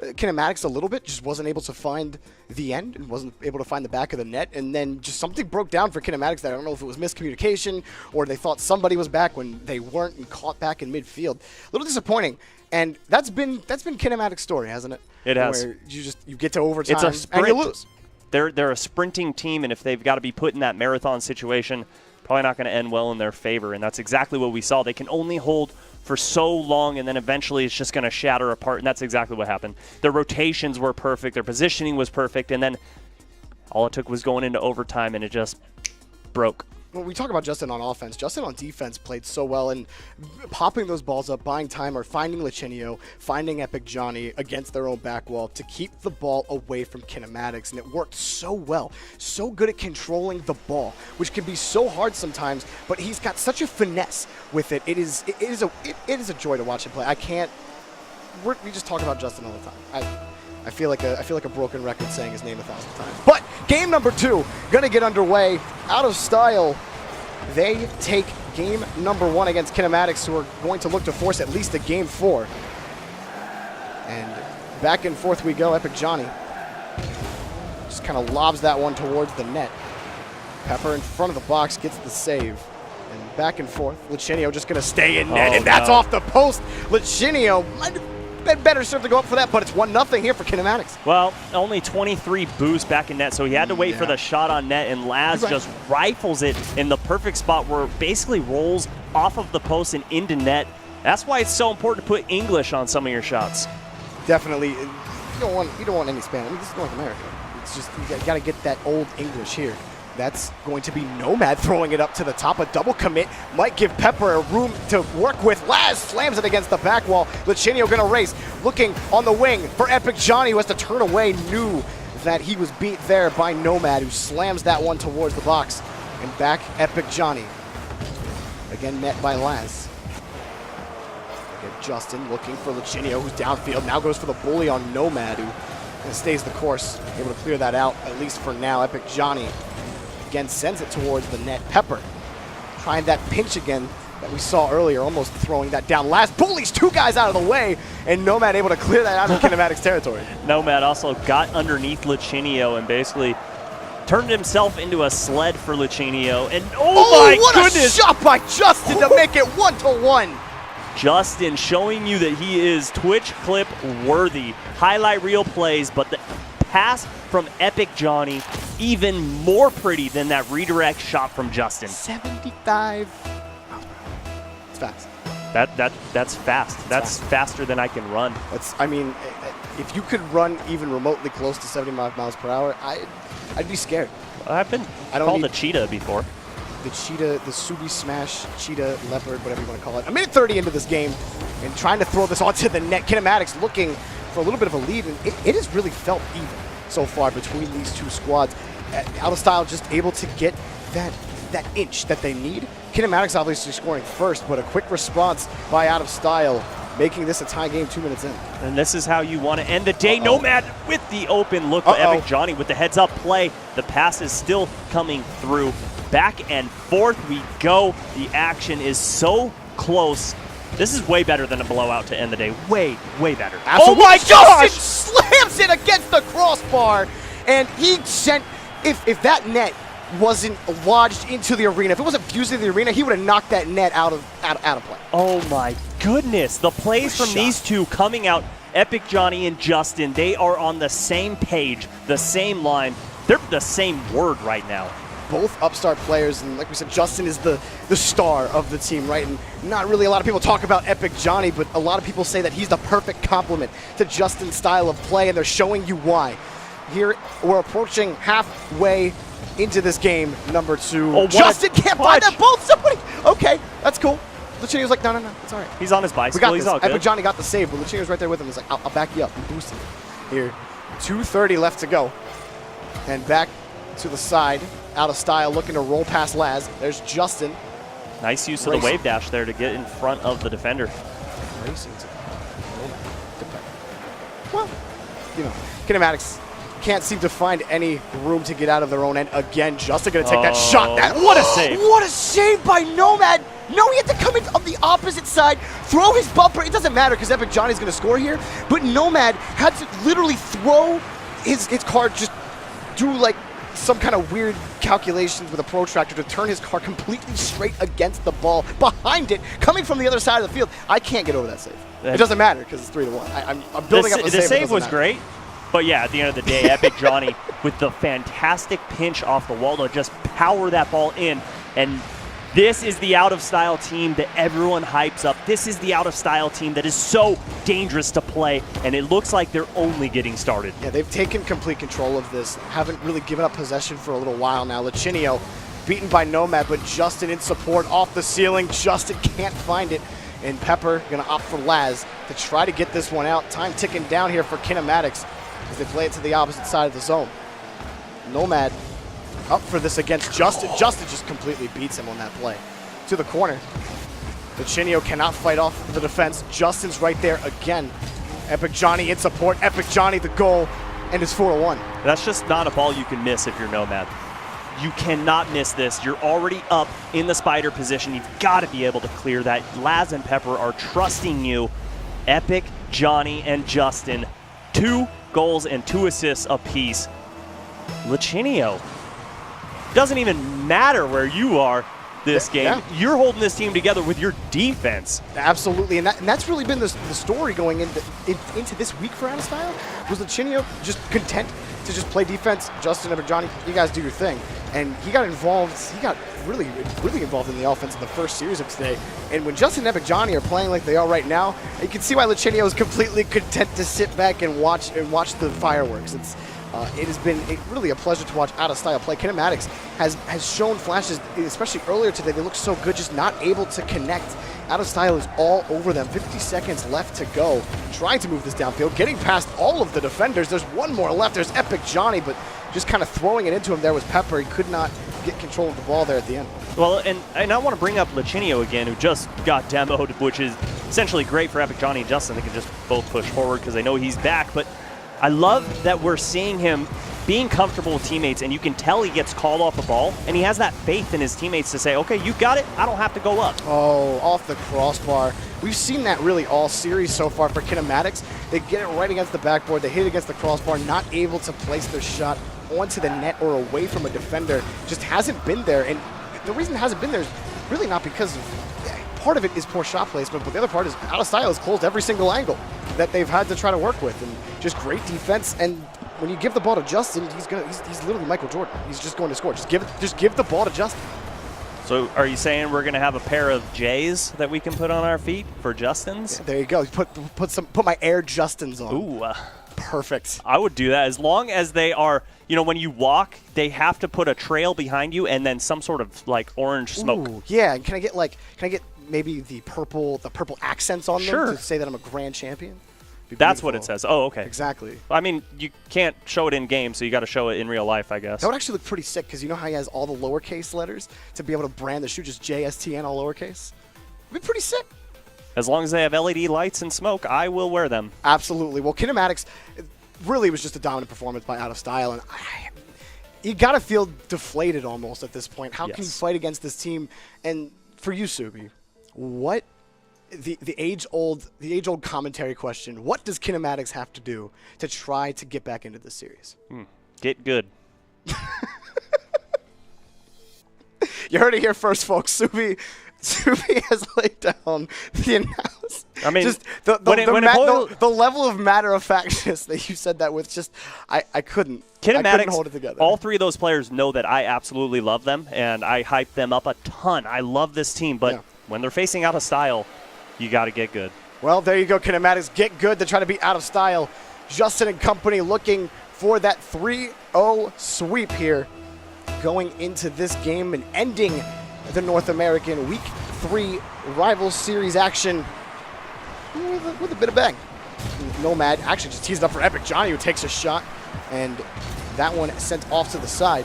KINEMATICS a little bit, just wasn't able to find the end and wasn't able to find the back of the net, and then just something broke down for KINEMATICS that I don't know if it was miscommunication or they thought somebody was back when they weren't and caught back in midfield. A little disappointing, and that's been KINEMATICS' story, hasn't it? It has. Where you get to overtime it's a sprint. and you lose. They're a sprinting team, and if they've got to be put in that marathon situation, probably not going to end well in their favor, and that's exactly what we saw. They can only hold for so long, and then eventually it's just going to shatter apart, and that's exactly what happened. Their rotations were perfect, their positioning was perfect, and then all it took was going into overtime, and it just broke. When we talk about Justin on offense, Justin on defense played so well, and popping those balls up, buying time, or finding Lichinio, finding Epic Johnny against their own back wall to keep the ball away from KINEMATICS, and it worked so well. So good at controlling the ball, which can be so hard sometimes, but he's got such a finesse with it. It is a joy to watch him play. We just talk about Justin all the time. I feel like a broken record saying his name 1,000 times. But game number 2 gonna get underway. Out of Style, they take game number 1 against KINEMATICS, who are going to look to force at least a game 4. And back and forth we go. Epic Johnny just kind of lobs that one towards the net. Pepper in front of the box gets the save. And back and forth. Lichinio just gonna stay in net, and that's off the post. Lichinio might have been better served to go up for that, but it's 1-0 here for KINEMATICS. Well, only 23 boosts back in net, so he had to wait for the shot on net, and Laz just rifles it in the perfect spot where it basically rolls off of the post and into net. That's why it's so important to put English on some of your shots. Definitely. You don't want any Spanish. I mean, this is North America. It's just, you got to get that old English here. That's going to be Nomad throwing it up to the top. A double commit might give Pepper a room to work with. Laz slams it against the back wall. Lichinio going to race. Looking on the wing for Epic Johnny, who has to turn away. Knew that he was beat there by Nomad, who slams that one towards the box. And back Epic Johnny. Again met by Laz. Again, Justin looking for Lichinio, who's downfield. Now goes for the bully on Nomad, who stays the course. Able to clear that out, at least for now. Epic Johnny again sends it towards the net. Pepper trying that pinch again that we saw earlier, almost throwing that down. Last bullies 2 guys out of the way, and Nomad able to clear that out of KINEMATICS territory. Nomad also got underneath Lichinio and basically turned himself into a sled for Lichinio. And oh my goodness! What a shot by Justin to make it 1-1. Justin showing you that he is Twitch clip worthy. Highlight reel plays, but the pass from Epic Johnny, even more pretty than that redirect shot from Justin. 75 miles per hour. It's fast. That's fast. That's faster than I can run. I mean, if you could run even remotely close to 75 miles per hour, I'd be scared. I've been called a cheetah before. The cheetah, the Subi Smash, cheetah, leopard, whatever you want to call it. A minute 30 into this game, and trying to throw this onto the net. KINEMATICS looking for a little bit of a lead, and it has really felt even so far between these two squads. Out of Style just able to get that that inch that they need. KINEMATICS obviously scoring first, but a quick response by Out of Style, making this a tie game 2 minutes in. And this is how you want to end the day. Nomad with the open look, but Epic Johnny with the heads-up play. The pass is still coming through. Back and forth we go. The action is so close. This is way better than a blowout to end the day. Way, way better. Absolutely. Oh my gosh! Slams it against the crossbar, and he sent. If that net wasn't lodged into the arena, if it wasn't fused into the arena, he would have knocked that net out of play. Oh my goodness! The plays from these two coming out. Epic Johnny and Justin, they are on the same page, the same line. They're the same word right now. Both upstart players, and like we said, Justin is the star of the team, right? And not really a lot of people talk about Epic Johnny, but a lot of people say that he's the perfect complement to Justin's style of play, and they're showing you why. Here, we're approaching halfway into this game, number 2. Oh, Justin can't find that ball. Somebody. Okay, that's cool. Luchini was like, no, it's all right. He's on his bicycle. We got He's this. all good. Epic Johnny got the save, but Luchini was right there with him. He's like, I'll back you up. He boosted it. Here, 2:30 left to go. And back to the side. Out of Style, looking to roll past Laz. There's Justin. Nice use of the wave dash there to get in front of the defender. Racing to defender. Well, you know, KINEMATICS can't seem to find any room to get out of their own end. Again, Justin going to take that shot. What a save. What a save by Nomad. No, he had to come in on the opposite side, throw his bumper. It doesn't matter because Epic Johnny's going to score here. But Nomad had to literally throw his car, just do like some kind of weird calculations with a protractor to turn his car completely straight against the ball behind it, coming from the other side of the field. I can't get over that save. It doesn't matter because it's 3-1. I'm building up the save. The save was great, but yeah, at the end of the day, Epic Johnny with the fantastic pinch off the wall to just power that ball in. And this is the out-of-style team that everyone hypes up. This is the out-of-style team that is so dangerous to play, and it looks like they're only getting started. Yeah, they've taken complete control of this. Haven't really given up possession for a little while now. Lachinio beaten by Nomad, but Justin in support off the ceiling. Justin can't find it, and Pepper going to opt for Laz to try to get this one out. Time ticking down here for KINEMATICS as they play it to the opposite side of the zone. Nomad up for this against Justin. Justin just completely beats him on that play. To the corner. Lachinio cannot fight off the defense. Justin's right there again. Epic Johnny in support. Epic Johnny the goal, and it's 4-1. That's just not a ball you can miss if you're Nomad. You cannot miss this. You're already up in the spider position. You've got to be able to clear that. Laz and Pepper are trusting you. Epic, Johnny, and Justin. 2 goals and 2 assists apiece. Lachinio. Doesn't even matter where you are this game. Yeah. You're holding this team together with your defense. Absolutely, and that's really been the story going into this week for Out of Style. Was Lachinio just content to just play defense? Justin, Epic Johnny, you guys do your thing. And he got involved. He got really involved in the offense in the first series of today. And when Justin and Epic Johnny are playing like they are right now, you can see why Lachinio is completely content to sit back and watch the fireworks. It has been really a pleasure to watch Out of Style play. KINEMATICS has shown flashes, especially earlier today. They look so good, just not able to connect. Out of Style is all over them. 50 seconds left to go. Trying to move this downfield, getting past all of the defenders. There's one more left. There's Epic Johnny, but just kind of throwing it into him there was Pepper. He could not get control of the ball there at the end. Well, and I want to bring up Lachinio again, who just got demoed, which is essentially great for Epic Johnny and Justin. They can just both push forward because they know he's back. But I love that we're seeing him being comfortable with teammates, and you can tell he gets called off the ball, and he has that faith in his teammates to say, okay, you got it, I don't have to go up. Oh, off the crossbar. We've seen that really all series so far for KINEMATICS. They get it right against the backboard, they hit it against the crossbar, not able to place their shot onto the net or away from a defender. Just hasn't been there, and the reason it hasn't been there is really not because of, part of it is poor shot placement, but the other part is Out of Style has closed every single angle that they've had to try to work with, and just great defense. And when you give the ball to Justin, he's literally Michael Jordan. He's just going to score. Just give the ball to Justin. So are you saying we're going to have a pair of J's that we can put on our feet for Justins? Yeah, there you go. Put my Air Justins on. Ooh. Perfect. I would do that as long as they are, when you walk, they have to put a trail behind you and then some sort of like orange smoke. Ooh, yeah, and can I get maybe the purple accents on them to say that I'm a grand champion? Be That's what it beautiful. says. Oh, okay. Exactly. I mean, you can't show it in game, so you got to show it in real life, I guess. That would actually look pretty sick because you know how he has all the lowercase letters to be able to brand the shoe just JSTN all lowercase? It'd be pretty sick. As long as they have LED lights and smoke, I will wear them. Absolutely. Well, Kinematics really was just a dominant performance by Out of Style, and you got to feel deflated almost at this point. How can you fight against this team? And for you, Subi, what the age-old commentary question, what does Kinematics have to do to try to get back into this series? Get good. You heard it here first, folks. Subi has laid down the analysis. I mean, just the level of matter-of-factness that you said that with, just I couldn't. I couldn't hold it together. All three of those players know that I absolutely love them, and I hype them up a ton. I love this team, but when they're facing Out of Style, you got to get good. Well, there you go, Kinematics. Get good to try to beat Out of Style. Justin and company looking for that 3-0 sweep here going into this game and ending the North American Week 3 Rival Series action with a bit of bang. Nomad actually just teased up for Epic Johnny, who takes a shot, and that one sent off to the side.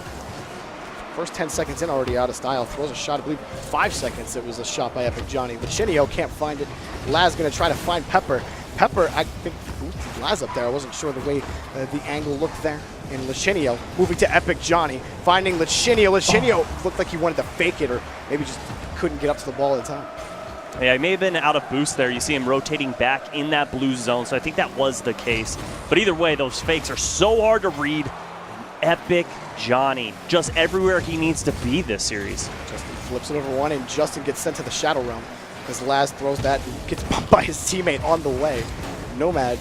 First 10 seconds in already Out of Style. Throws a shot, I believe 5 seconds it was a shot by Epic Johnny. Lichinio can't find it. Laz going to try to find Pepper. Pepper, I think, Laz up there. I wasn't sure the way the angle looked there. And Lichinio moving to Epic Johnny, finding Lichinio. Lichinio looked like he wanted to fake it, or maybe just couldn't get up to the ball at the time. Yeah, he may have been out of boost there. You see him rotating back in that blue zone, so I think that was the case. But either way, those fakes are so hard to read. Epic Johnny, just everywhere he needs to be this series. Justin flips it over one, and Justin gets sent to the Shadow Realm as Laz throws that and gets bumped by his teammate on the way. Nomad,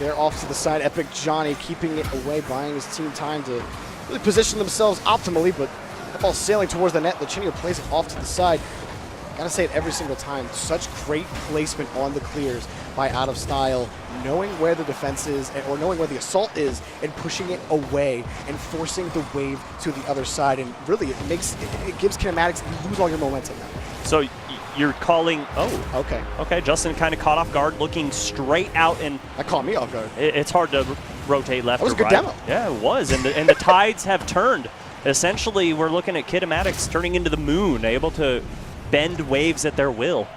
they're off to the side. Epic Johnny keeping it away, buying his team time to really position themselves optimally, but the ball sailing towards the net. Lichinio plays it off to the side. Gotta say it every single time. Such great placement on the clears by Out of Style, knowing where the defense is, or knowing where the assault is, and pushing it away and forcing the wave to the other side. And really, it gives Kinematics, you lose all your momentum now. So you're calling, okay, Justin kind of caught off guard, looking straight out, and That caught me off guard. it's hard to rotate left That was or a good right. demo. Yeah, it was, and the tides have turned. Essentially, we're looking at Kinematics turning into the moon, able to bend waves at their will.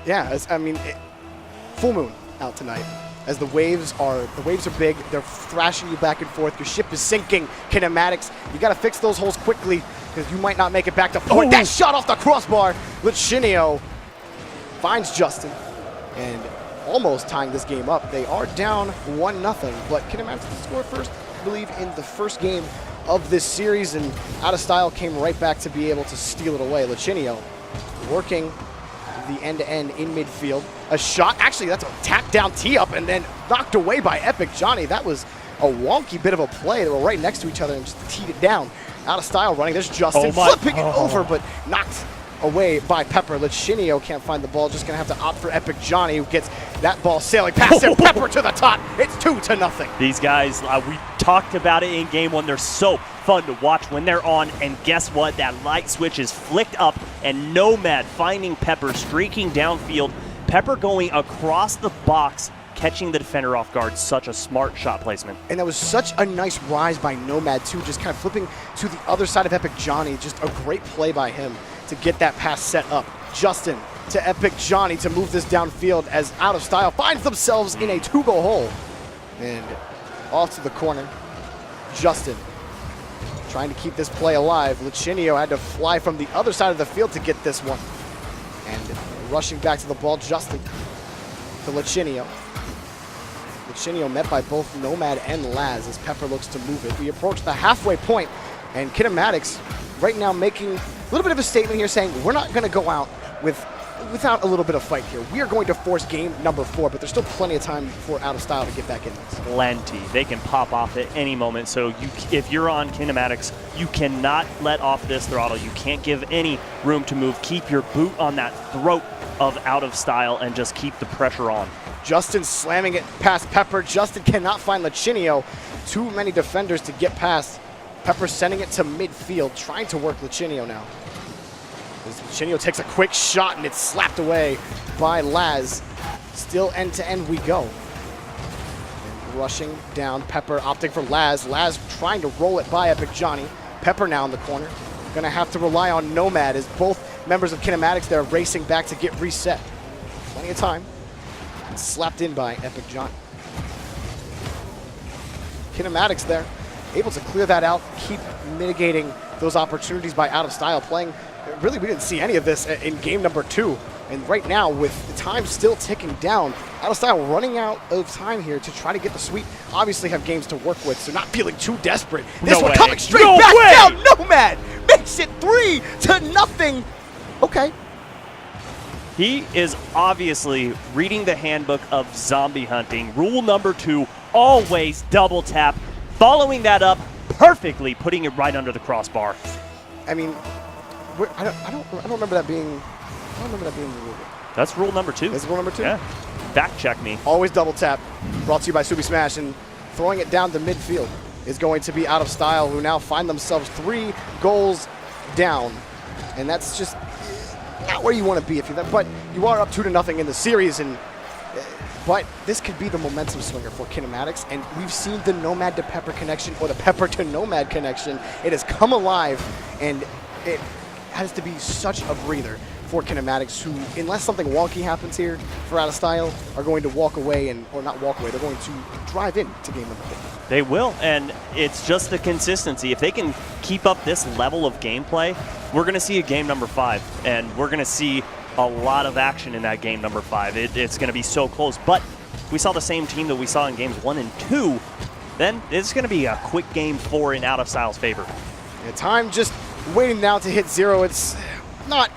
Yeah, full moon out tonight. As the waves are big, they're thrashing you back and forth. Your ship is sinking. Kinematics, you got to fix those holes quickly because you might not make it back to point. That shot off the crossbar. Lichinio finds Justin and almost tying this game up. They are down 1-0, but Kinematics scored first, I believe, in the first game of this series, and Out of Style came right back to be able to steal it away. Lichinio working the end-to-end in midfield. A shot, actually that's a tap down tee up and then knocked away by Epic Johnny. That was a wonky bit of a play. They were right next to each other and just teed it down. Out of Style running, there's Justin flipping it over, but knocked away by Pepper. Lichinio can't find the ball, just gonna have to opt for Epic Johnny, who gets that ball sailing past him. Pepper to the top, it's 2-0. These guys, we talked about it in game one, they're so fun to watch when they're on, and guess what? That light switch is flicked up, and Nomad finding Pepper, streaking downfield. Pepper going across the box, catching the defender off guard. Such a smart shot placement. And that was such a nice rise by Nomad too, just kind of flipping to the other side of Epic Johnny. Just a great play by him to get that pass set up. Justin to Epic Johnny to move this downfield as Out of Style finds themselves in a 2-goal hole. And off to the corner. Justin trying to keep this play alive. Lichinio had to fly from the other side of the field to get this one. And rushing back to the ball, Justin to Lichinio. Lichinio met by both Nomad and Laz as Pepper looks to move it. We approach the halfway point, and Kinematics right now making a little bit of a statement here, saying we're not going to go out without a little bit of fight here. We are going to force game number 4, but there's still plenty of time for Out of Style to get back in this. Plenty. They can pop off at any moment. So if you're on Kinematics, you cannot let off this throttle. You can't give any room to move. Keep your boot on that throat of Out of Style and just keep the pressure on. Justin slamming it past Pepper. Justin cannot find Lichinio. Too many defenders to get past. Pepper sending it to midfield, trying to work Lichinio now. As Lichinio takes a quick shot and it's slapped away by Laz. Still end-to-end we go. rushing down. Pepper opting for Laz. Laz trying to roll it by Epic Johnny. Pepper now in the corner. Going to have to rely on Nomad as both members of Kinematics there racing back to get reset. Plenty of time. And slapped in by Epic Johnny. Kinematics there, able to clear that out, keep mitigating those opportunities by out of style playing. Really, we didn't see any of this in game number 2. And right now, with the time still ticking down, out of style running out of time here to try to get the sweep. Obviously have games to work with, so not feeling too desperate. This one coming straight back down. Nomad makes it 3-0. Okay. He is obviously reading the handbook of zombie hunting. Rule number 2, always double tap. Following that up perfectly, putting it right under the crossbar. I mean, I don't remember that being. I don't remember that being the rule. That's rule number 2. Is it rule number 2? Yeah. Fact check me. Always double tap. Brought to you by Subi Smash, and throwing it down to midfield is going to be out of style, who now find themselves 3 goals down, and that's just not where you want to be. But you are up 2-0 in the series, and but this could be the momentum swinger for Kinematics, and we've seen the Nomad to Pepper connection, or the Pepper to Nomad connection. It has come alive, and it has to be such a breather for Kinematics, who, unless something wonky happens here for out of style, are going to walk away, or not walk away, they're going to drive into game number 4. They will, and it's just the consistency. If they can keep up this level of gameplay, we're going to see a game number 5, and we're going to see a lot of action in that game number 5. It's going to be so close, but we saw the same team that we saw in games 1 and 2. Then it's going to be a quick game 4 in out of style's favor. Yeah, time just waiting now to hit 0. It's not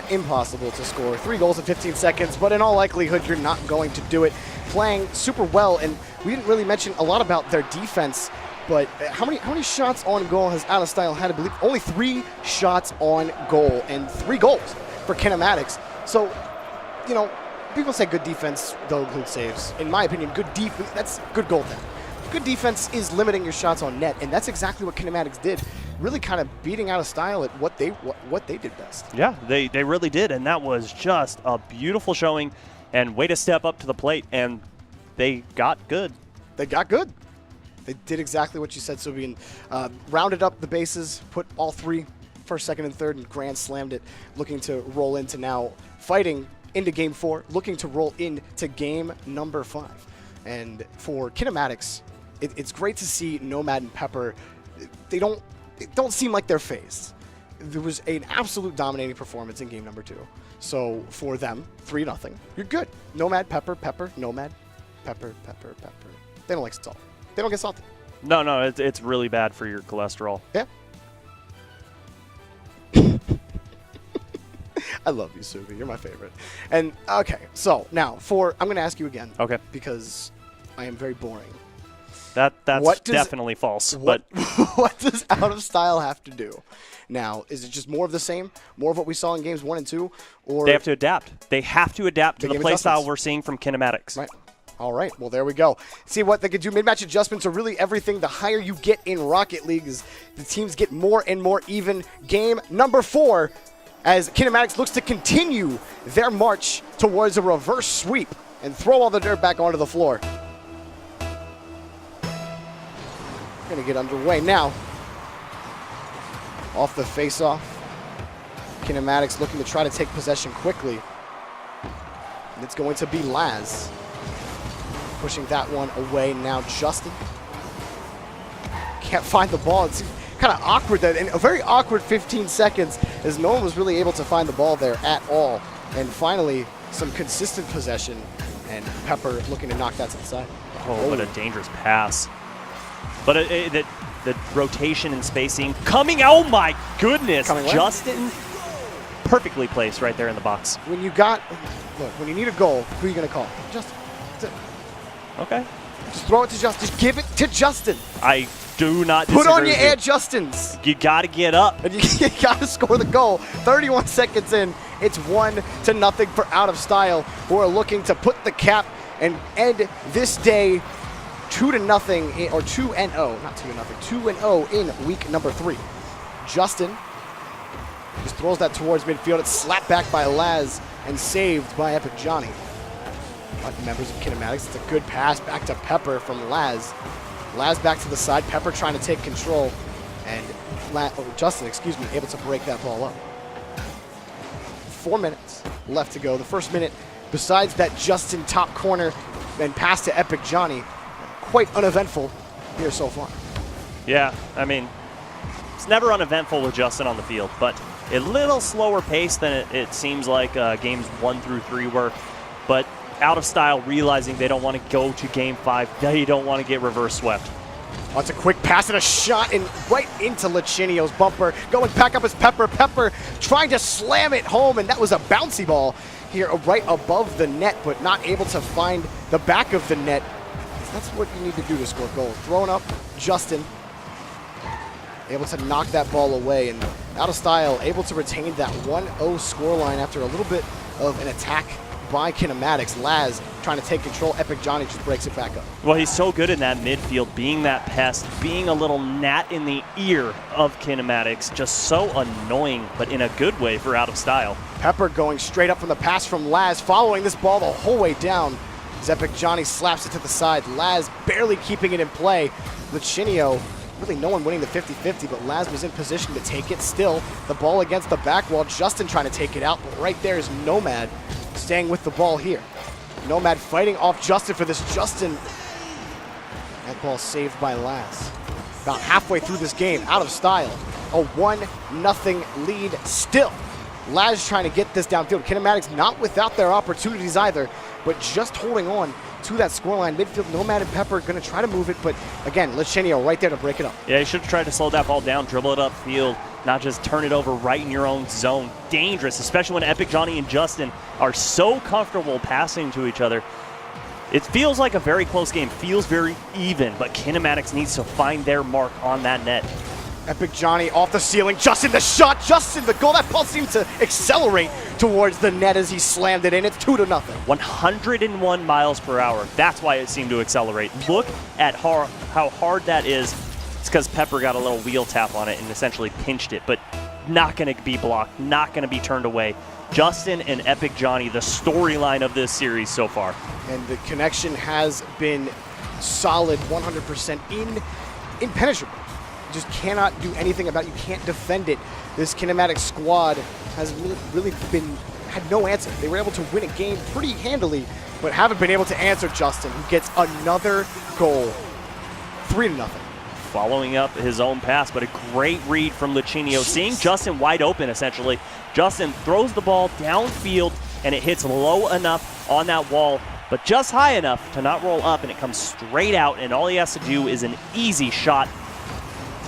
impossible to score 3 goals in 15 seconds, but in all likelihood, you're not going to do it. Playing super well, and we didn't really mention a lot about their defense, but how many shots on goal has out of style had? I believe only 3 shots on goal and 3 goals for Kinematics. So, you know, people say good defense, they'll include saves. In my opinion, good defense, that's good goaltending. Good defense is limiting your shots on net, and that's exactly what Kinematics did. Really kind of beating out of style at what they did best. Yeah, they really did, and that was just a beautiful showing and way to step up to the plate, and they got good. They got good. They did exactly what you said, Subi, and rounded up the bases, put all 3, first, second, and third, and grand slammed it, looking to roll into now fighting into game 4, looking to roll into game number 5. And for Kinematics, it's great to see Nomad and Pepper. They don't seem like they're phased. There was an absolute dominating performance in game number 2. So for them, 3-0. You're good. Nomad, Pepper, Nomad, Pepper. They don't like salt. They don't get salty. No, it's really bad for your cholesterol. Yeah. I love you, Subi. You're my favorite. And okay, so now I'm going to ask you again. Okay. Because I am very boring. That's definitely false. What does out of style have to do? Now, is it just more of the same? More of what we saw in games 1 and 2? Or they have to adapt. They have to adapt to the play style adjustments. we're seeing from Kinematics. Right. All right. Well, there we go. See what they could do. Mid-match adjustments are really everything. The higher you get in Rocket League, is the teams get more and more even. Game number 4, as Kinematics looks to continue their march towards a reverse sweep and throw all the dirt back onto the floor. Going to get underway now. Off the face-off. Kinematics looking to try to take possession quickly. And it's going to be Laz. Pushing that one away now. Justin can't find the ball. It's kind of awkward, and a very awkward 15 seconds, as no one was really able to find the ball there at all. And finally, some consistent possession, and Pepper looking to knock that to the side. Oh, what a dangerous pass. But the rotation and spacing coming, oh my goodness. Justin, perfectly placed right there in the box. When you need a goal, who are you going to call? Justin. That's it. Okay. Just throw it to Justin. Just give it to Justin. I do not disagree. Put on your with you. Air Justins. You got to get up. And you got to score the goal. 31 seconds in, it's 1-0 for Out of Style, who are looking to put the cap and end this day 2-0, or 2-0, not 2-0, 2-0 in week number 3. Justin just throws that towards midfield. It's slapped back by Laz and saved by Epic Johnny. members of Kinematics. It's a good pass back to Pepper from Laz. Laz back to the side. Pepper trying to take control. And Justin, able to break that ball up. 4 minutes left to go. The first minute, besides that Justin top corner and pass to Epic Johnny, quite uneventful here so far. Yeah, I mean, it's never uneventful with Justin on the field, but a little slower pace than it seems like games 1 through 3 were. But out of style, realizing they don't want to go to game 5. They don't want to get reverse swept. Oh, it's a quick pass and a shot right into Lachinio's bumper. Going back up is Pepper. Pepper trying to slam it home, and that was a bouncy ball here right above the net, but not able to find the back of the net. That's what you need to do to score goals. Throwing up Justin, able to knock that ball away, and out of style, able to retain that 1-0 scoreline after a little bit of an attack by Kinematics. Laz trying to take control. Epic Johnny just breaks it back up. Well, he's so good in that midfield, being that pest, being a little gnat in the ear of Kinematics. Just so annoying, but in a good way for out of style. Pepper going straight up from the pass from Laz, following this ball the whole way down. As Epic Johnny slaps it to the side. Laz barely keeping it in play. Lachinio, really no one winning the 50-50, but Laz was in position to take it. Still, the ball against the back wall. Justin trying to take it out, but right there is Nomad staying with the ball here. Nomad fighting off Justin for this. Justin, that ball saved by Laz. About halfway through this game, out of style. A 1-0 lead still. Laz trying to get this downfield. Kinematics not without their opportunities either, but just holding on to that scoreline. Midfield, Nomad and Pepper going to try to move it, but again, Lachinio right there to break it up. Yeah, you should have tried to slow that ball down, dribble it upfield, not just turn it over right in your own zone. Dangerous, especially when Epic Johnny and Justin are so comfortable passing to each other. It feels like a very close game, feels very even, but Kinematics needs to find their mark on that net. Epic Johnny off the ceiling. Justin the shot. Justin the goal. That ball seemed to accelerate towards the net as he slammed it in. It's 2-0. 101 miles per hour. That's why it seemed to accelerate. Look at how hard that is. It's because Pepper got a little wheel tap on it and essentially pinched it, but not going to be blocked, not going to be turned away. Justin and Epic Johnny, the storyline of this series so far. And the connection has been solid, 100% impenetrable. Just cannot do anything about it. You can't defend it. This Kinematic squad has really had no answer. They were able to win a game pretty handily, but haven't been able to answer Justin, who gets another goal. 3-0. Following up his own pass, but a great read from Lachinio. Seeing Justin wide open, essentially. Justin throws the ball downfield, and it hits low enough on that wall, but just high enough to not roll up, and it comes straight out, and all he has to do is an easy shot.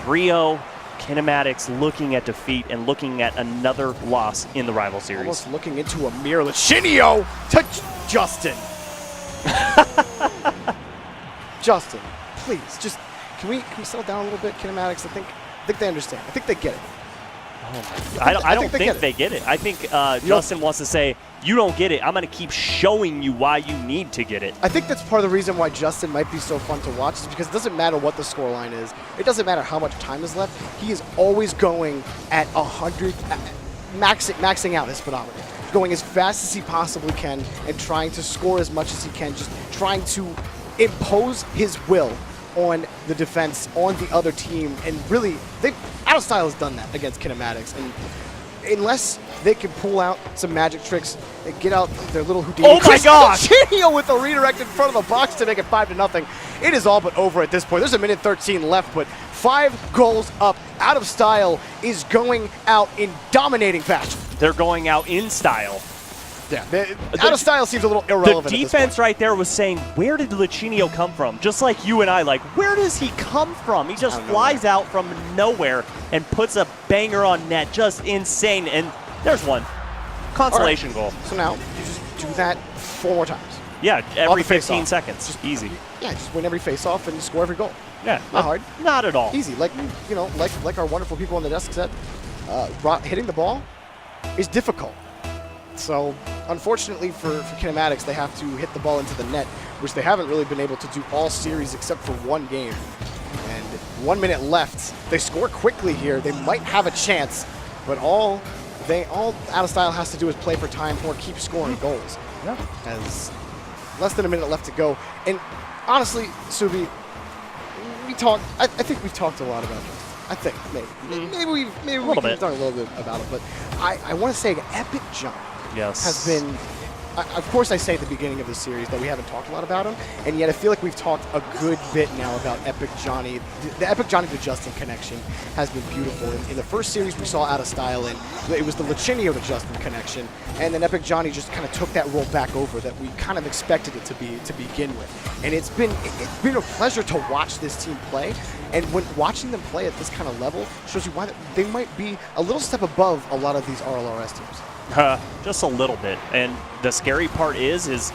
3-0, Kinematics looking at defeat and looking at another loss in the rival series. Almost looking into a mirror. Lachinio to Justin. Justin, please, just can we settle down a little bit, Kinematics? I think they understand. I think they get it. I don't think they get it. I think Justin wants to say, you don't get it. I'm going to keep showing you why you need to get it. I think that's part of the reason why Justin might be so fun to watch, is because it doesn't matter what the scoreline is. It doesn't matter how much time is left. He is always going at 100, maxing out his speedometer, going as fast as he possibly can and trying to score as much as he can, just trying to impose his will on the defense, on the other team, and really, Out of Style has done that against Kinematics, and unless they can pull out some magic tricks and get out their little Houdini. Oh my gosh! Lachinio with a redirect in front of the box to make it 5-0. It is all but over at this point. There's a minute 13 left, but 5 goals up. Out of Style is going out in dominating fashion. They're going out in style. Yeah, Out of Style seems a little irrelevant. The defense right there was saying, where did Lachinio come from? Just like you and I, like, where does he come from? He just flies out from nowhere and puts a banger on net. Just insane. And there's one. Consolation goal. So now, you just do that 4 more times. Yeah, every 15 seconds. Just easy. Yeah, just win every face-off and score every goal. Yeah. Not hard. Not at all. Easy. Like our wonderful people on the desk said, hitting the ball is difficult. So, unfortunately for Kinematics, they have to hit the ball into the net, which they haven't really been able to do all series except for one game. And 1 minute left. They score quickly here. They might have a chance, but all Out of Style has to do is play for time or keep scoring goals. Yeah. As Less than a minute left to go. And honestly, Subi, I think we've talked a lot about this. I think, maybe we can talk a little bit about it. But I want to say Epic Johnny has been... Of course, I say at the beginning of the series that we haven't talked a lot about him, and yet I feel like we've talked a good bit now about Epic Johnny. The Epic Johnny to Justin connection has been beautiful. In the first series, we saw Out of Style, and it was the Lachinio to Justin connection, and then Epic Johnny just kind of took that role back over that we kind of expected it to be to begin with. And it's been a pleasure to watch this team play, and when watching them play at this kind of level shows you why they might be a little step above a lot of these RLRS teams. Just a little bit. And the scary part is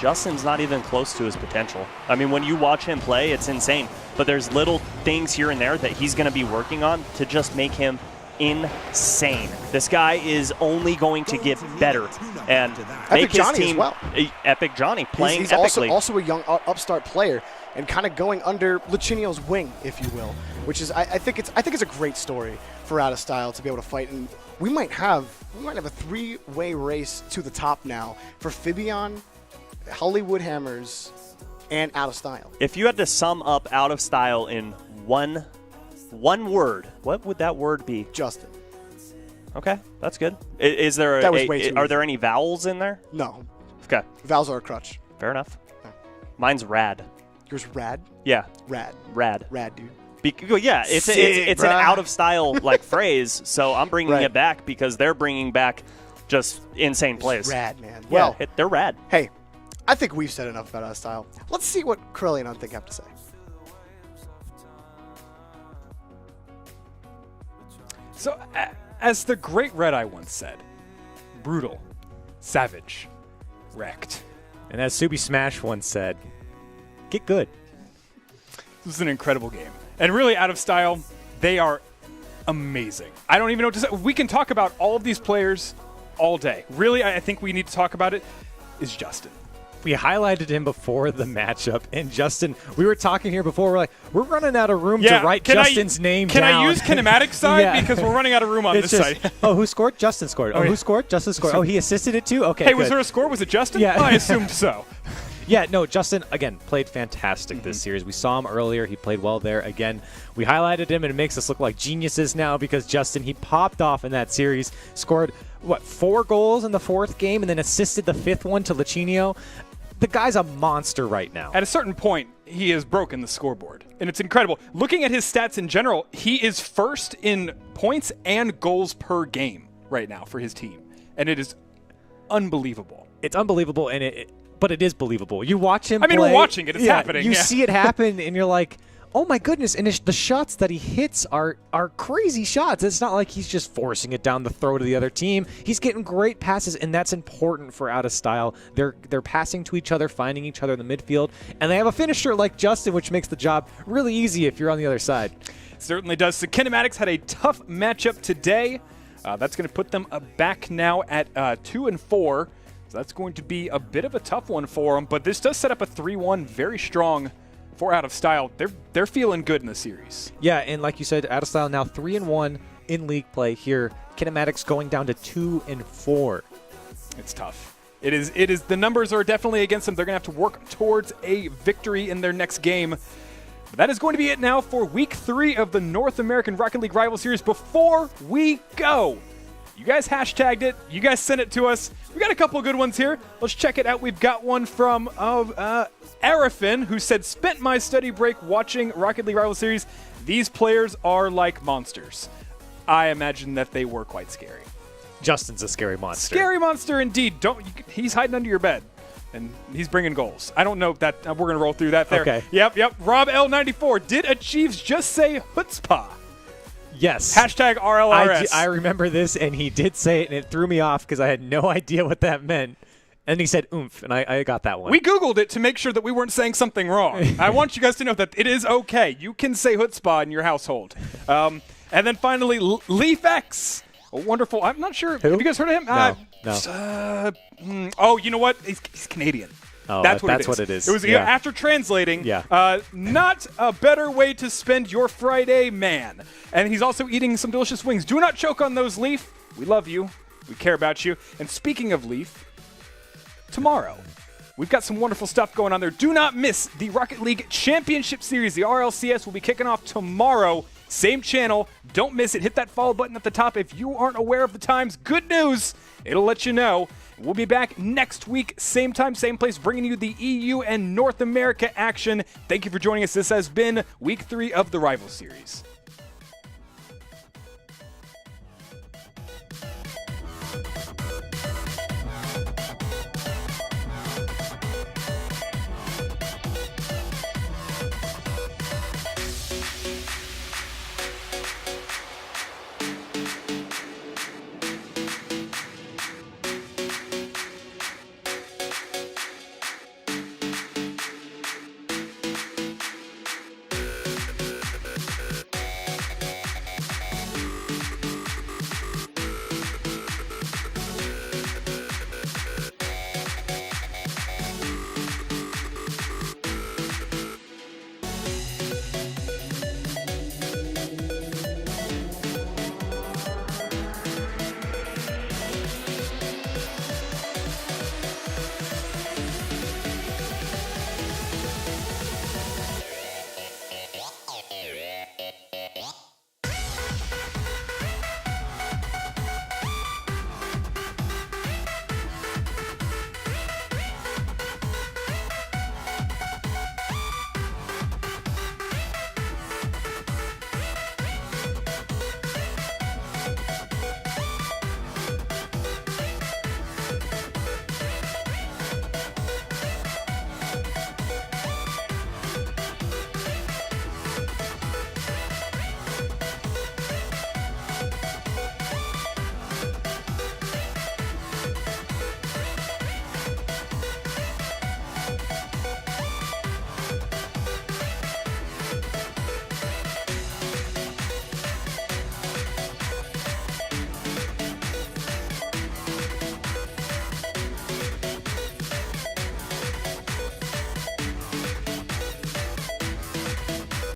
Justin's not even close to his potential. I mean, when you watch him play, it's insane. But there's little things here and there that he's going to be working on to just make him insane. This guy is only going to get better and make his team as well. Epic Johnny playing he's epically. also a young upstart player and kind of going under Lachinio's wing, if you will, which is I think it's a great story for Out of Style to be able to fight. And we might have a three-way race to the top now for Fibion, Hollywood Hammers, and Out of Style. If you had to sum up Out of Style in one word, what would that word be? Justin. Okay, that's good. Is there are there any vowels in there? No. Okay. Vowels are a crutch. Fair enough. Mine's rad. Yours rad? Yeah. Rad. Rad, dude. Yeah, it's an out of style like phrase, so I'm bringing it back because they're bringing back just insane plays. Rad, man. Yeah, Well, they're rad. Hey, I think we've said enough about Out of Style. Let's see what Curly and Unthink have to say. So, as the great Red Eye once said, brutal, savage, wrecked. And as Subi Smash once said, get good. This is an incredible game. And really, Out of Style, they are amazing. I don't even know what to say. We can talk about all of these players all day. Really, I think we need to talk about it is Justin. We highlighted him before the matchup, and Justin, we were talking here before, we're like, we're running out of room to write Justin's name down. Can I use KINEMATICS side? Because we're running out of room on this side. Oh, who scored? Justin scored. Oh, who scored? Justin scored. Oh, he assisted it too? Okay, Hey, good. was there a score? Was it Justin? Yeah. I assumed so. Yeah, no, Justin, again, played fantastic this series. We saw him earlier. He played well there. Again, we highlighted him, and it makes us look like geniuses now because Justin, he popped off in that series, scored, 4 goals in the 4th game, and then assisted the 5th one to Lachinio. The guy's a monster right now. At a certain point, he has broken the scoreboard, and it's incredible. Looking at his stats in general, he is first in points and goals per game right now for his team, and it is unbelievable. It's unbelievable, and but it is believable. You watch him play. we're watching it. It's happening. You see it happen, and you're like, oh, my goodness. And the shots that he hits are crazy shots. It's not like he's just forcing it down the throat of the other team. He's getting great passes, and that's important for Out of Style. They're passing to each other, finding each other in the midfield, and they have a finisher like Justin, which makes the job really easy if you're on the other side. Certainly does. So KINEMATICS had a tough matchup today. That's going to put them back now at 2-4. So that's going to be a bit of a tough one for them, but this does set up a 3-1 very strong for Out of Style. They're feeling good in the series. Yeah, and like you said, Out of Style now 3-1 in league play here. KINEMATICS going down to 2-4. It's tough. It is. The numbers are definitely against them. They're going to have to work towards a victory in their next game. But that is going to be it now for Week 3 of the North American Rocket League Rival Series. Before we go, you guys hashtagged it. You guys sent it to us. We got a couple of good ones here. Let's check it out. We've got one from Arafin, who said, spent my study break watching Rocket League Rival Series. These players are like monsters. I imagine that they were quite scary. Justin's a scary monster. Scary monster indeed. He's hiding under your bed, and he's bringing goals. I don't know if that we're going to roll through that there. Okay. Yep. Rob L94. Did Achieves just say chutzpah? Yes. Hashtag RLRS. I remember this, and he did say it, and it threw me off because I had no idea what that meant. And he said oomph, and I got that one. We Googled it to make sure that we weren't saying something wrong. I want you guys to know that it is okay. You can say chutzpah in your household. And then finally, Leaf X. Wonderful. I'm not sure. Who? Have you guys heard of him? No. You know what? He's Canadian. Oh, that's what it is. It was after translating. Yeah. Not a better way to spend your Friday, man. And he's also eating some delicious wings. Do not choke on those, Leaf. We love you. We care about you. And speaking of Leaf, tomorrow We've got some wonderful stuff going on there. Do not miss the Rocket League Championship Series. The RLCS will be kicking off tomorrow. Same channel. Don't miss it. Hit that follow button at the top. If you aren't aware of the times, good news. It'll let you know. We'll be back next week, same time, same place, bringing you the EU and North America action. Thank you for joining us. This has been Week 3 of the Rival Series.